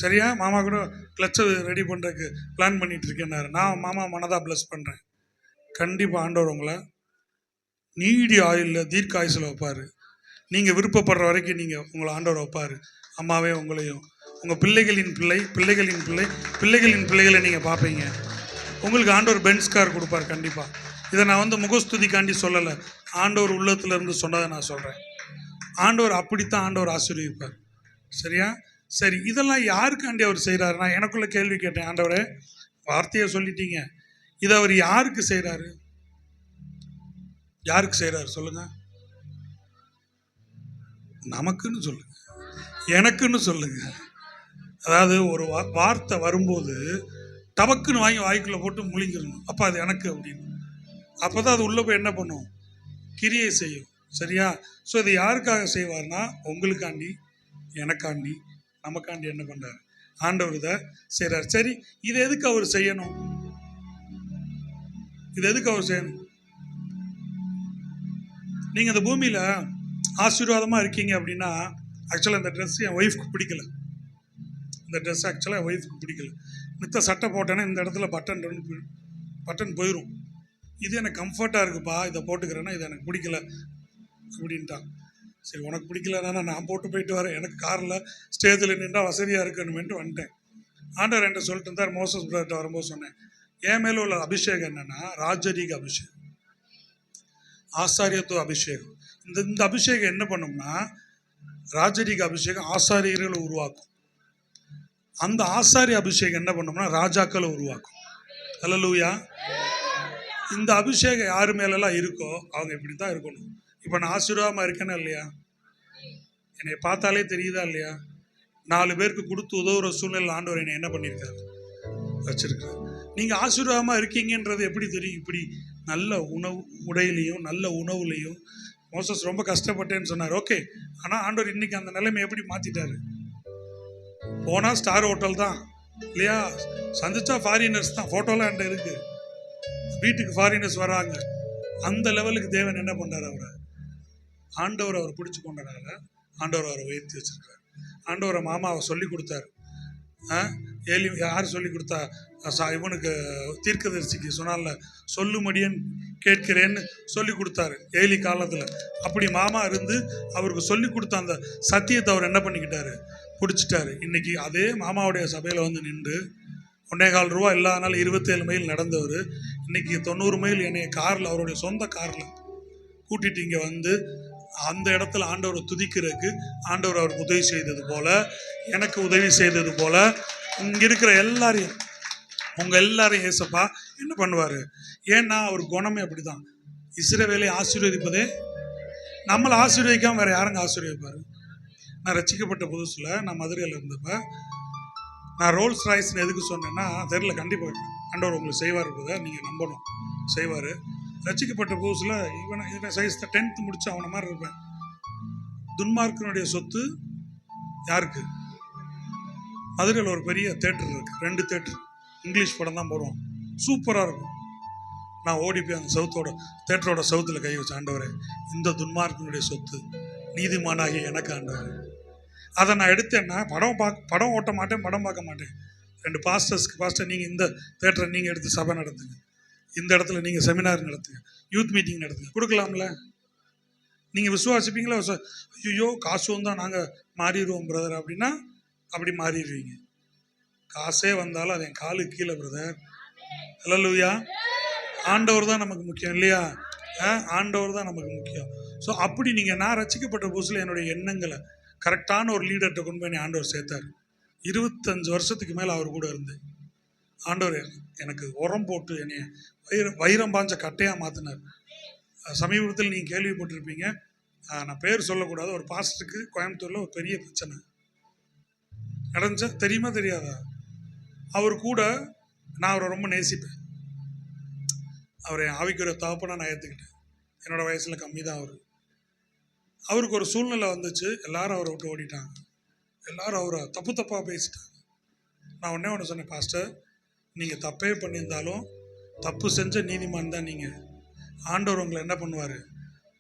சரியா? மாமா கூட கிளச்சை ரெடி பண்ணுறதுக்கு பிளான் பண்ணிட்டு இருக்கேன்னாரு. நான் மாமா மனதாக ப்ளஸ் பண்ணுறேன். கண்டிப்பாக ஆண்டவர் உங்களை நீடி ஆயுளில் தீர்க்க ஆயுசில் வைப்பார். நீங்கள் விருப்பப்படுற வரைக்கும் உங்களை ஆண்டவர் வைப்பார். அம்மாவே உங்களையும் உங்கள் பிள்ளைகளின் பிள்ளைகளை நீங்கள் பார்ப்பீங்க. உங்களுக்கு ஆண்டவர் பென்ஸ் கார் கொடுப்பார் கண்டிப்பாக. இதை நான் முகஸ்துதிக்காண்டி சொல்லலை, ஆண்டவர் உள்ளத்திலிருந்து சொன்னதை நான் சொல்கிறேன். ஆண்டவர் அப்படித்தான் ஆண்டவர் ஆசீர்வதிப்பார். சரியா? சரி, இதெல்லாம் யாருக்காண்டி அவர் செய்கிறாரு? நான் எனக்குள்ள கேள்வி கேட்டேன். ஆண்டவரே, வார்த்தையை சொல்லிட்டீங்க, இதை அவர் யாருக்கு செய்கிறாரு? யாருக்கு செய்கிறாரு சொல்லுங்க? நமக்குன்னு சொல்லுங்க, எனக்குன்னு சொல்லுங்க. அதாவது ஒரு வார்த்தை வரும்போது டபக்குன்னு வாங்கி வாய்க்குள்ள போட்டு முழிங்கிடணும். அப்போ அது எனக்கு அப்படின்னு. அப்போ தான் அது உள்ளே போய் என்ன பண்ணும்? கிரியை செய்யும். சரியா? ஸோ இது யாருக்காக செய்வார்னா உங்களுக்காண்டி, எனக்காண்டி, நமக்காண்டி என்ன பண்ணுறாரு? ஆண்டவர் இதை செய்கிறார். சரி, இது எதுக்கு அவர் செய்யணும்? இது எதுக்கு அவர் செய்யணும்? நீங்கள் இந்த பூமியில் ஆசீர்வாதமாக இருக்கீங்க அப்படின்னா, ஆக்சுவலாக இந்த ட்ரெஸ் என் ஒய்ஃப்க்கு பிடிக்கல. இந்த ட்ரெஸ் ஆக்சுவலாக என் ஒய்ஃப்க்கு பிடிக்கல. மித்த சட்டை போட்டேன்னா இந்த இடத்துல பட்டன் போயிடும். இது எனக்கு கம்ஃபர்ட்டாக இருக்குப்பா, இதை போட்டுக்கிறேன்னா இது எனக்கு பிடிக்கல அப்படின்ட்டான். சரி, உனக்கு பிடிக்கலன்னா நான் போட்டு போயிட்டு வரேன், எனக்கு காரில் ஸ்டேஜில் நின்றா வசதியாக இருக்கணுமென்ட்டு வந்துட்டேன். ஆண்டவர் என்கிட்ட சொல்லிட்டு இருந்தார். மோசஸ் பிரதர்கிட்ட வரும்போது சொன்னேன், என் மேலே உள்ள அபிஷேகம் என்னென்னா ராஜரீக அபிஷேகம், ஆசாரியத்துவ அபிஷேகம். இந்த அபிஷேகம் என்ன பண்ணும்னா, ராஜரீக அபிஷேகம் ஆசாரியர்களை உருவாக்கும். அந்த ஆசாரிய அபிஷேகம் என்ன பண்ணும்னா ராஜாக்களை உருவாக்கும். அல்லேலூயா. இந்த அபிஷேகம் யார் மேலெல்லாம் இருக்கோ அவங்க இப்படி தான் இருக்கணும். இப்போ நான் ஆசீர்வாதமாக இருக்கேன்னா இல்லையா? என்னை பார்த்தாலே தெரியுதா இல்லையா? 4 பேருக்கு கொடுத்து உதவுற சூழ்நிலை ஆண்டவர் என்னை என்ன பண்ணியிருக்காரு? வச்சிருக்காரு. நீங்கள் ஆசீர்வாதமாக இருக்கீங்கன்றது எப்படி தெரியும்? இப்படி நல்ல உடையிலையும் நல்ல உணவுலையும். மோசஸ் ரொம்ப கஷ்டப்பட்டேன்னு சொன்னார். ஓகே, ஆனால் ஆண்டவர் இன்னைக்கு அந்த நிலைமை எப்படி மாற்றிட்டாரு? போனால் ஸ்டார் ஹோட்டல் தான் இல்லையா? சந்திச்சா ஃபாரினர்ஸ் தான், ஃபோட்டோலாம் என்கிட்ட இருக்குது. வீட்டுக்கு ஃபாரினர்ஸ் வராங்க. அந்த லெவலுக்கு தேவன் என்ன பண்ணுறாரு? ஆண்டவர் அவர் பிடிச்சி கொண்டனால ஆண்டவர் அவரை உயர்த்தி வச்சிருக்காரு. ஆண்டவரை மாமாவை சொல்லி கொடுத்தாரு. ஏலி யார் சொல்லி கொடுத்தா? இவனுக்கு தீர்க்கதரிசிக்கு சொன்னால சொல்லும்படியன் கேட்கிறேன்னு சொல்லி கொடுத்தாரு ஏலி காலத்தில். அப்படி மாமா இருந்து அவருக்கு சொல்லி கொடுத்த அந்த சத்தியத்தை அவர் என்ன பண்ணிக்கிட்டாரு? பிடிச்சிட்டாரு. இன்னைக்கு அதே மாமாவுடைய சபையில் நின்று 1.25 ரூபா இல்லாதனால 27 மைல் நடந்தவர் இன்னைக்கு 90 மைல் என்னைய காரில், அவருடைய சொந்த காரில் கூட்டிட்டு இங்கே அந்த இடத்துல ஆண்டவரை துதிக்கிறதுக்கு ஆண்டவர் அவருக்கு உதவி செய்தது போல, எனக்கு உதவி செய்தது போல, இங்கே இருக்கிற எல்லாரையும், உங்கள் எல்லாரையும் ஏசப்பா என்ன பண்ணுவார்? ஏன்னா அவர் குணமே அப்படிதான். இஸ்ரவேலை ஆசீர்வதிப்பதே, நம்மளை ஆசீர்வதிக்காமல் வேற யாருங்க ஆசீர்வதிப்பார்? நான் ரட்சிக்கப்பட்ட புதுசில் நான் மதுரையில் இருந்தப்ப நான் ரோல்ஸ் ராய்ஸ்ன்னு எதுக்கு சொன்னேன்னா, தெரியல, கண்டிப்பாக ஆண்டவர் உங்களுக்கு செய்வார் பிரதர், நீங்கள் நம்பணும், செய்வார். ரட்சிக்கப்பட்ட புதுசில் இவன் சைஸ் 10th முடிச்சு அவனை மாதிரி இருப்பேன். துன்மார்க்கனுடைய சொத்து யாருக்கு? மதுரையில் ஒரு பெரிய தேட்டர் இருக்குது, 2 தேட்டர், இங்கிலீஷ் படம் தான் போடுவோம், சூப்பராக இருக்கும். நான் ஓடி போய் அந்த தேட்டரோட சவுத்தில் கை வச்ச, ஆண்டவரே இந்த துன்மார்க்கனுடைய சொத்து நீதிமானாகி எனக்கு ஆண்டவர். அதை நான் எடுத்தேன்னா படம் ஓட்ட மாட்டேன், படம் பார்க்க மாட்டேன். 2 பாஸ்டர் நீங்கள் இந்த தேட்டரை நீங்கள் எடுத்து சபை நடத்துங்க, இந்த இடத்துல நீங்கள் செமினார் நடத்துங்க, யூத் மீட்டிங் நடத்துங்க, கொடுக்கலாம்ல? நீங்கள் விசுவாசிப்பீங்களா? ஐயோ காசு வந்தால் நாங்கள் மாறிடுவோம் பிரதர் அப்படின்னா அப்படி மாறிடுவீங்க. காசே வந்தாலும் அது என் காலுக்கு கீழே பிரதர். ஹல்லேலூயா. ஆண்டவர் தான் நமக்கு முக்கியம் இல்லையா? ஆண்டவர் தான் நமக்கு முக்கியம். ஸோ அப்படி நான் ரட்சிக்கப்பட்ட புதுசில் என்னுடைய எண்ணங்களை கரெக்டான ஒரு லீடர்கிட்ட கொண்டு போய் ஆண்டவர் சேர்த்தார். 25 வருஷத்துக்கு மேலே அவர் கூட இருந்தேன். ஆண்டவர் எனக்கு உரம் போட்டு என்னைய வைரம் பாஞ்ச கட்டையாக மாற்றினார். சமீபத்தில் நீங்கள் கேள்விப்பட்டிருப்பீங்க, நான் பேர் சொல்லக்கூடாது, ஒரு பாஸ்டருக்கு கோயம்புத்தூரில் ஒரு பெரிய பிரச்சனை நடந்துச்சா, தெரியுமா தெரியாதா? அவர் கூட நான் அவரை ரொம்ப நேசிப்பேன். அவரை ஆவிக்குரிய தகப்பனா நான் ஏற்றுக்கிட்டேன். என்னோட வயசில் கம்மி தான் அவருக்கு ஒரு சூழ்நிலை வந்துச்சு, எல்லாரும் அவரை விட்டு ஓடிட்டாங்க, எல்லாரும் அவரை தப்பாக பேசிட்டாங்க. நான் ஒன்று சொன்னேன், பாஸ்டர் நீங்கள் தப்பே பண்ணியிருந்தாலும் தப்பு செஞ்ச நீதிமான் தான் நீங்கள். ஆண்டவர் உங்களை என்ன பண்ணுவார்?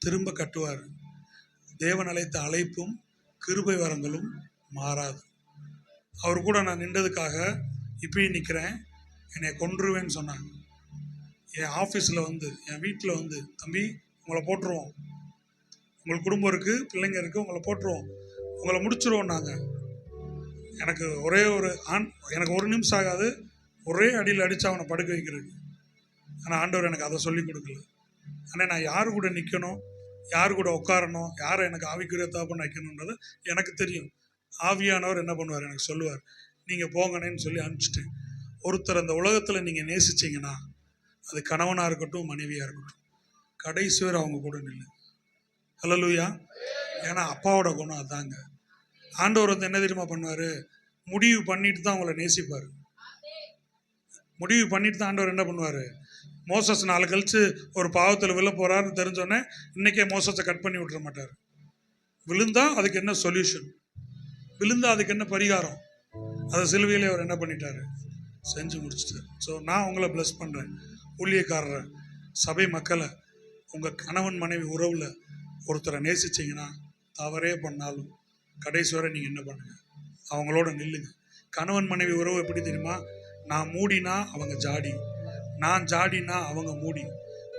திரும்ப கட்டுவார். தேவன் அழைத்த அழைப்பும் கிருபை வரங்களும் மாறாது. அவர் கூட நான் நின்றதுக்காக இப்பயும் நிற்கிறேன். என்னை கொன்றுவேன்னு சொன்னாங்க. என் ஆஃபீஸில் என் வீட்டில் தம்பி உங்களை போட்டுருவோம், உங்களுக்கு குடும்பம் இருக்குது, பிள்ளைங்க இருக்குது, உங்களை போட்டுருவோம், உங்களை முடிச்சிருவோம் நாங்கள். எனக்கு எனக்கு ஒரு நிமிஷம் ஆகாது, ஒரே அடியில் அடித்து அவனை படுக்க வைக்கிறது. ஆனால் ஆண்டவர் எனக்கு அதை சொல்லி கொடுக்கல. ஆனால் நான் யார் கூட நிற்கணும், யார் கூட உட்காரணும், யாரை எனக்கு ஆவிக்குரிய தகப்பன் வைக்கணுன்றது எனக்கு தெரியும். ஆவியானவர் என்ன பண்ணுவார்? எனக்கு சொல்லுவார், நீங்கள் போங்கன்னு சொல்லி அனுப்பிச்சிட்டேன். ஒருத்தர் அந்த உலகத்தில் நீங்கள் நேசிச்சிங்கன்னா, அது கணவனாக இருக்கட்டும் மனைவியாக இருக்கட்டும், கடைசி வரை அவங்க கூட நில்லு. ஹல்லேலூயா. ஏன்னா அப்பாவோட குணம் அதாங்க. ஆண்டவர் என்ன தெரியுமா பண்ணுவார்? முடிவு பண்ணிட்டு தான் அவங்கள நேசிப்பார். முடிவு பண்ணிட்டு தான் ஆண்டவர் என்ன பண்ணுவார்? மோசஸ் நாள் கழிச்சு ஒரு பாவத்தில் விழ போகிறாருன்னு தெரிஞ்சோடனே இன்றைக்கே மோசஸை கட் பண்ணி விட்டுற மாட்டார். விழுந்தா அதுக்கு என்ன சொல்யூஷன், விழுந்தா அதுக்கு என்ன பரிகாரம், அதை சிலுவையிலே அவர் என்ன பண்ணிட்டாரு? செஞ்சு முடிச்சிட்டார். ஸோ நான் உங்களை ப்ளஸ் பண்ணுறேன். ஊழியக்காரரை, சபை மக்களை, உங்கள் கணவன் மனைவி உறவில் ஒருத்தரை நேசிச்சிங்கன்னா, தவறே பண்ணாலும் கடைசி வரை நீங்கள் என்ன பண்ணுங்கள்? அவங்களோட நில்லுங்க. கணவன் மனைவி உறவு எப்படி தெரியுமா? நான் மூடினா அவங்க ஜாடி, நான் ஜாடினா அவங்க மூடி.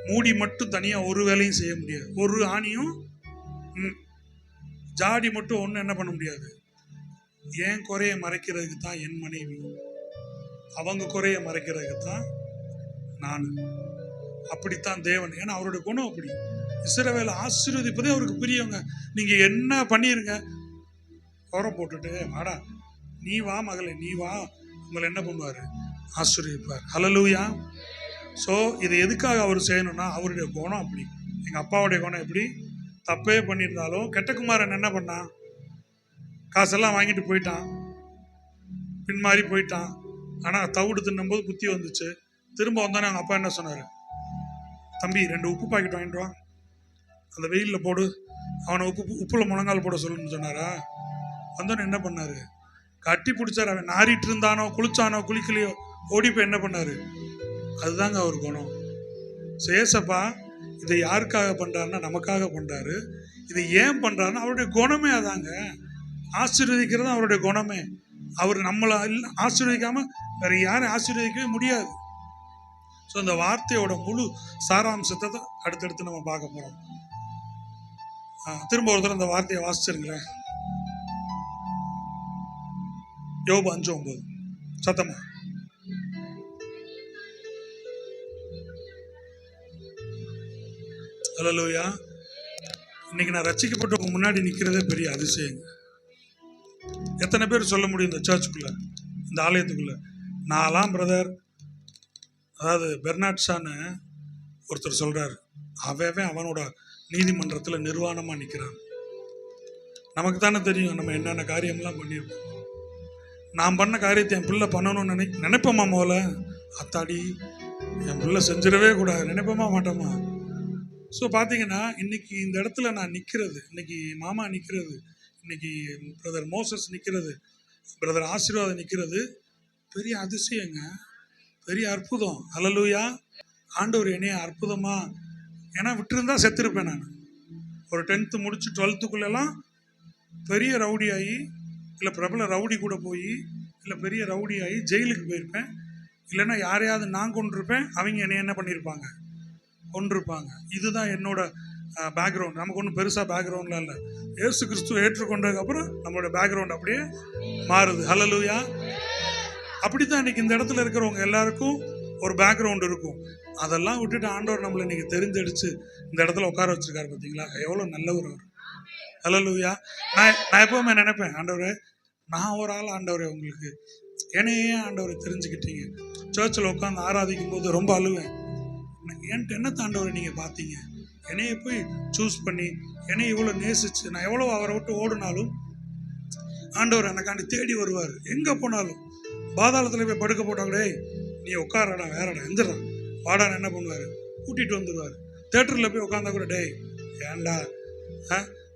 மூடி மட்டும் தனியாக ஒரு வேலையும் செய்ய முடியாது, ஒரு ஆணியும். ஜாடி மட்டும் ஒன்றும் என்ன பண்ண முடியாது. ஏன் குறைய மறைக்கிறதுக்கு தான் என் மனைவி, அவங்க குறைய மறைக்கிறதுக்கு தான் நான். அப்படித்தான் தேவன். ஏன்னா அவருடைய குணம் அப்படி. இஸ்ரவேலை ஆசீர்வதிப்பதே அவருக்கு பிரியவங்க. நீங்கள் என்ன பண்ணிருங்க, குறை போட்டுட்டு வாடா, நீ வா மகளே, நீ வா, உங்களை என்ன பண்ணுவார்? ஆசீர்வதிப்பார். ஹல்லேலூயா. ஸோ இது எதுக்காக அவர் செய்யணும்னா, அவருடைய குணம் அப்படி. எங்கள் அப்பாவுடைய குணம் எப்படி? தப்பே பண்ணியிருந்தாலும், கெட்டகுமாரன் என்ன பண்ணான்? காசெல்லாம் வாங்கிட்டு போயிட்டான், பின்மாறி போயிட்டான். ஆனால் தவிடு தின்னும்போது புத்தி வந்துச்சு. திரும்ப வந்தோன்னே அவங்க அப்பா என்ன சொன்னார்? தம்பி 2 உப்பு பாக்கெட் வாங்கிட்டு வா, அந்த வெயிலில் போடு, அவனை உப்பில் முழங்கால் போட சொல்லணும்னு சொன்னாரா? வந்தோன்னு என்ன பண்ணார்? கட்டி பிடிச்சார். அவன் நாரிட்டு இருந்தானோ, குளிச்சானோ குளிக்கலையோ, ஓடி போய் என்ன பண்ணார்? அதுதாங்க அவர் குணம். சேசப்பா இதை யாருக்காக பண்ணுறாருன்னா நமக்காக பண்ணுறாரு. இதை ஏன் பண்ணுறாருன்னா அவருடைய குணமே அதாங்க. ஆசீர்வதிக்கிறது அவருடைய குணமே. அவர் நம்மளை ஆசீர்வதிக்காமல் வேறு யாரும் ஆசீர்வதிக்கவே முடியாது. ஸோ இந்த வார்த்தையோட முழு சாராம்சத்தை தான் அடுத்தடுத்து நம்ம பார்க்க போகிறோம். திரும்ப ஒரு தடவை அந்த வார்த்தையை வாசிச்சிருங்களேன். யோபு 5:9 சத்தமா. ஹல்லேலூயா. இன்னைக்கு நான் ரட்சிக்கப்பட்டவங்க முன்னாடி நிற்கிறதே பெரிய அதிசயங்க. எத்தனை பேர் சொல்ல முடியும் இந்த சர்ச்சுக்குள்ள, இந்த ஆலயத்துக்குள்ள, நான்லாம் பிரதர், அதாவது பெர்னாட் ஷான்னு ஒருத்தர் சொல்றாரு, அவன் அவனோட நீதிமன்றத்தில் நிர்வாணமாக நிற்கிறான். நமக்கு தானே தெரியும் நம்ம என்னென்ன காரியம்லாம் பண்ணியிருக்கோம். நான் பண்ண காரியத்தை என் பிள்ளை பண்ணணும்னு நினைப்போமா? முதல்ல அத்தாடி என் பிள்ளை செஞ்சிடவே கூடாது நினைப்போமா மாட்டோமா? ஸோ பார்த்தீங்கன்னா இன்னைக்கு இந்த இடத்துல நான் நிற்கிறது, இன்னைக்கு மாமா நிற்கிறது, இன்னைக்கு பிரதர் மோசஸ் நிற்கிறது, பிரதர் ஆசீர்வாதம் நிற்கிறது பெரிய அதிசயங்க, பெரிய அற்புதம். அல்லேலூயா. ஆண்டவர் என்னைய அற்புதமா, ஏன்னா விட்டுருந்தா செத்துருப்பேன் நான். ஒரு 10th முடிச்சு 12க்குள்ளெல்லாம் பெரிய ரவுடி ஆகி, இல்லை பிரபல ரவுடி கூட போய், இல்லை பெரிய ரவுடி ஆகி ஜெயிலுக்கு போயிருப்பேன். இல்லைன்னா யாரையாவது நான் கொண்டிருப்பேன், அவங்க என்னை என்ன பண்ணியிருப்பாங்க? கொண்டிருப்பாங்க. இதுதான் என்னோட பேக்ரவுண்ட். நமக்கு ஒன்றும் பெருசாக பேக்ரவுண்ட்லாம் இல்லை. இயேசு கிறிஸ்துவ ஏற்றுக்கொண்டதுக்கப்புறம் நம்மளோட பேக்ரவுண்ட் அப்படியே மாறுது. ஹல்லேலூயா. அப்படித்தான் இன்னைக்கு இந்த இடத்துல இருக்கிறவங்க எல்லாருக்கும் ஒரு பேக்ரவுண்ட் இருக்கும். அதெல்லாம் விட்டுட்டு ஆண்டவர் நம்மளை இன்னைக்கு தெரிஞ்சடிச்சு இந்த இடத்துல உட்கார வச்சிருக்காரு. பார்த்தீங்களா எவ்வளோ நல்லவர் அவர். ஹல்லேலூயா. நான் எப்பவுமே நினைப்பேன், ஆண்டவரே நான் ஒரு ஆள், ஆண்டவரே உங்களுக்கு என்னையே ஆண்டவரை தெரிஞ்சுக்கிட்டீங்க. சர்ச்சில் உட்காந்து ஆராதிக்கும் போது ரொம்ப அழுவேன். என்கிட்ட என்ன ஆண்டவரை நீங்கள் பார்த்தீங்க? என்னைய போய் சூஸ் பண்ணி என்னை இவ்வளோ நேசிச்சு, நான் எவ்வளோ அவரை விட்டு ஓடினாலும் ஆண்டவர் எனக்காண்டி தேடி வருவார். எங்கே போனாலும் பாதாளத்தில் போய் படுக்க போட்டாங்களே, நீ உட்காரடா, வேறடா, எந்திரா, வாடான்னு என்ன பண்ணுவார்? கூட்டிகிட்டு வந்துடுவார். தேட்டரில் போய் உட்காந்தா கூட, டேய் ஏன்டா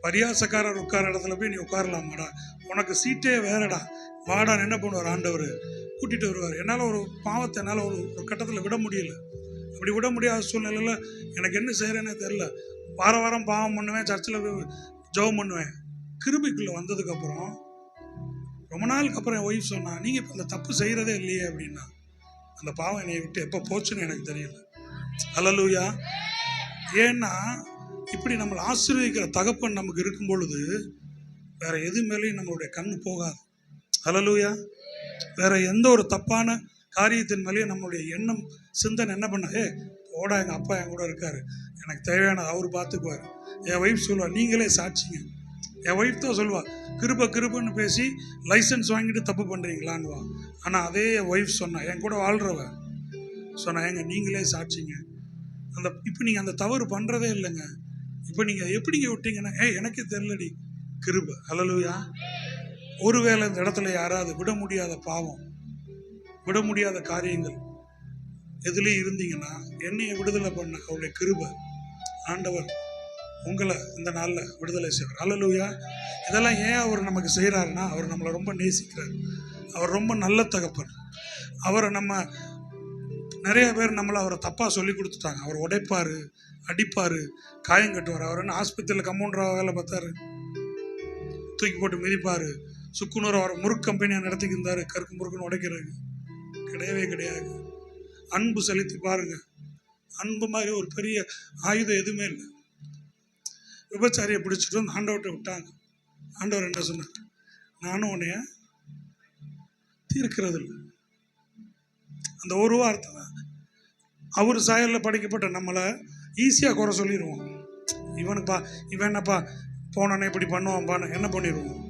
பரியாசக்காரர் உட்கார இடத்துல போய் நீ உட்காரலாமாடா, உனக்கு சீட்டே வேறடா, வாடான்னு என்ன பண்ணுவார்? ஆண்டவர் கூட்டிகிட்டு வருவார். என்னால் ஒரு பாவத்தை என்னால் ஒரு கட்டத்தில் விட முடியல. அப்படி விட முடியாத சூழ்நிலையில் எனக்கு என்ன செய்கிறேன்னே தெரில. வாரம் பாவம் பண்ணுவேன், சர்ச்சில் போய் ஜெபம் பண்ணுவேன். கிருபைக்குள்ளே வந்ததுக்கப்புறம் ரொம்ப நாளுக்கு அப்புறம் என் ஒய்ஃப் சொன்னா, நீங்கள் இப்போ அந்த தப்பு செய்கிறதே இல்லையே அப்படின்னா. அந்த பாவம் என்னை விட்டு எப்போ போச்சுன்னு எனக்கு தெரியல. ஹல்லேலூயா. ஏன்னா இப்படி நம்மளை ஆசீர்வதிக்கிற தகப்பன் நமக்கு இருக்கும் பொழுது வேற எது மேலேயும் நம்மளுடைய கண்ணு போகாது. ஹல்லேலூயா. வேற எந்த ஒரு தப்பான காரியத்தின் மேலேயும் நம்மளுடைய எண்ணம் சிந்தனை என்ன பண்ண, போடா எங்கள் அப்பா என் கூட இருக்காரு, எனக்கு தேவையானது அவர் பார்த்துக்குவார். என் ஒய்ஃப் சொல்லுவாள், நீங்களே சாட்சிங்க. என் ஒய்ஃப் தான் சொல்லுவாள், கிருபன்னு பேசி லைசன்ஸ் வாங்கிட்டு தப்பு பண்ணுறீங்களான்னுவா. ஆனால் அதே ஒய்ஃப் சொன்னா, என் கூட வாழ்கிறவ சொன்னா, ஏங்க நீங்களே சாட்சிங்க, இப்போ நீங்கள் அந்த தவறு பண்ணுறதே இல்லைங்க, இப்போ நீங்கள் எப்படிங்க விட்டீங்கன்னா, எனக்கே தெரியலடி. கிருபை. ஹல்லேலூயா. ஒருவேளை இந்த இடத்துல யாராவது விட முடியாத பாவம், விட முடியாத காரியங்கள் எதுலேயும் இருந்தீங்கன்னா, என்னையை விடுதலை பண்ண அவருடைய கிருபை ஆண்டவர் உங்களை இந்த நாளில் விடுதலை செய்வார். ஹல்லேலூயா. இதெல்லாம் ஏன் அவர் நமக்கு செய்கிறாருன்னா, அவர் நம்மளை ரொம்ப நேசிக்கிறார். அவர் ரொம்ப நல்ல தகப்பன். அவரை நம்ம நிறைய பேர் நம்மளை அவரை தப்பாக சொல்லி கொடுத்துட்டாங்க. அவர் உடைப்பார், அடிப்பார், காயம் கட்டுவார். அவர் என்ன ஆஸ்பத்திரியில் கம்பவுண்டராக வேலை பார்த்தாரு, தூக்கி போட்டு மிதிப்பார். சுக்குநூறு அவர் முறுக்கு கம்பெனியாக நடத்திக்கிருந்தார், கருக்கு முறுக்குன்னு உடைக்கிறது கிடையவே கிடையாது. அன்பு செலுத்தி பாருங்க, அன்பு மாதிரி ஒரு பெரிய ஆயுதம் எதுவுமே இல்லை. விபச்சாரியை பிடிச்சிட்டு வந்து ஆண்டவர்கிட்ட விட்டாங்க. ஆண்டவர் என்ன சொன்னார்? நானும் உன்னைய தீர்க்கிறது இல்லை. அந்த ஒரு வார்த்தை தான். அவர் சாயலில் படைக்கப்பட்ட நம்மளை ஈஸியாக குறை சொல்லிடுவோம். இவனுப்பா, இவன் என்னப்பா போனோன்னே இப்படி பண்ணுவான்ப்பான்னு என்ன பண்ணிடுவோம்?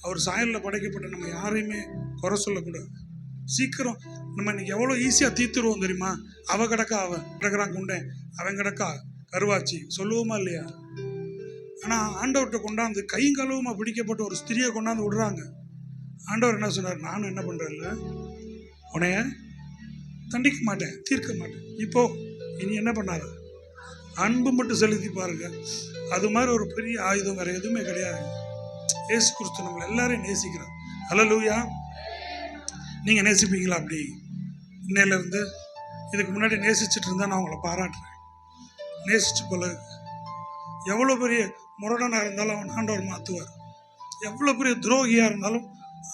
அவர் சாயலில் படைக்கப்பட்ட நம்ம யாரையுமே குறை சொல்லக்கூடாது. சீக்கிரம் நம்ம இன்னைக்கு எவ்வளோ ஈஸியாக தீர்த்துருவோம் தெரியுமா? அவன் கிடக்கா, அவன் கிடக்கிறான் குண்டேன், அவன் கிடக்கா கருவாச்சி சொல்லுவோமா இல்லையா? ஆனால் ஆண்டவர்கிட்ட கொண்டாந்து கையும் கழுவுமா பிடிக்கப்பட்ட ஒரு ஸ்திரியை கொண்டாந்து விடுறாங்க. ஆண்டவர் என்ன சொன்னார்? நானும் என்ன பண்ணுறேன்ல, உன்னைய தண்டிக்க மாட்டேன், தீர்க்க மாட்டேன், இப்போ இனி என்ன பண்ணாத, அன்பு மட்டும் செலுத்தி பாருங்க. அது மாதிரி ஒரு பெரிய ஆயுதம் வேற எதுவுமே கிடையாது. இயேசு கிறிஸ்து நம்மளை எல்லாரையும் நேசிக்கிறார். ஹல்லேலூயா. நீங்கள் நேசிப்பீங்களா? அப்படி இன்னையிலேருந்து இதுக்கு முன்னாடி நேசிச்சுட்டு இருந்தால் நான் உங்களை பாராட்டுறேன். நேசிச்சு போல. எவ்வளோ பெரிய முரடனாக இருந்தாலும் அவன் ஆண்டவர் மாற்றுவார். எவ்வளோ பெரிய துரோகியாக இருந்தாலும்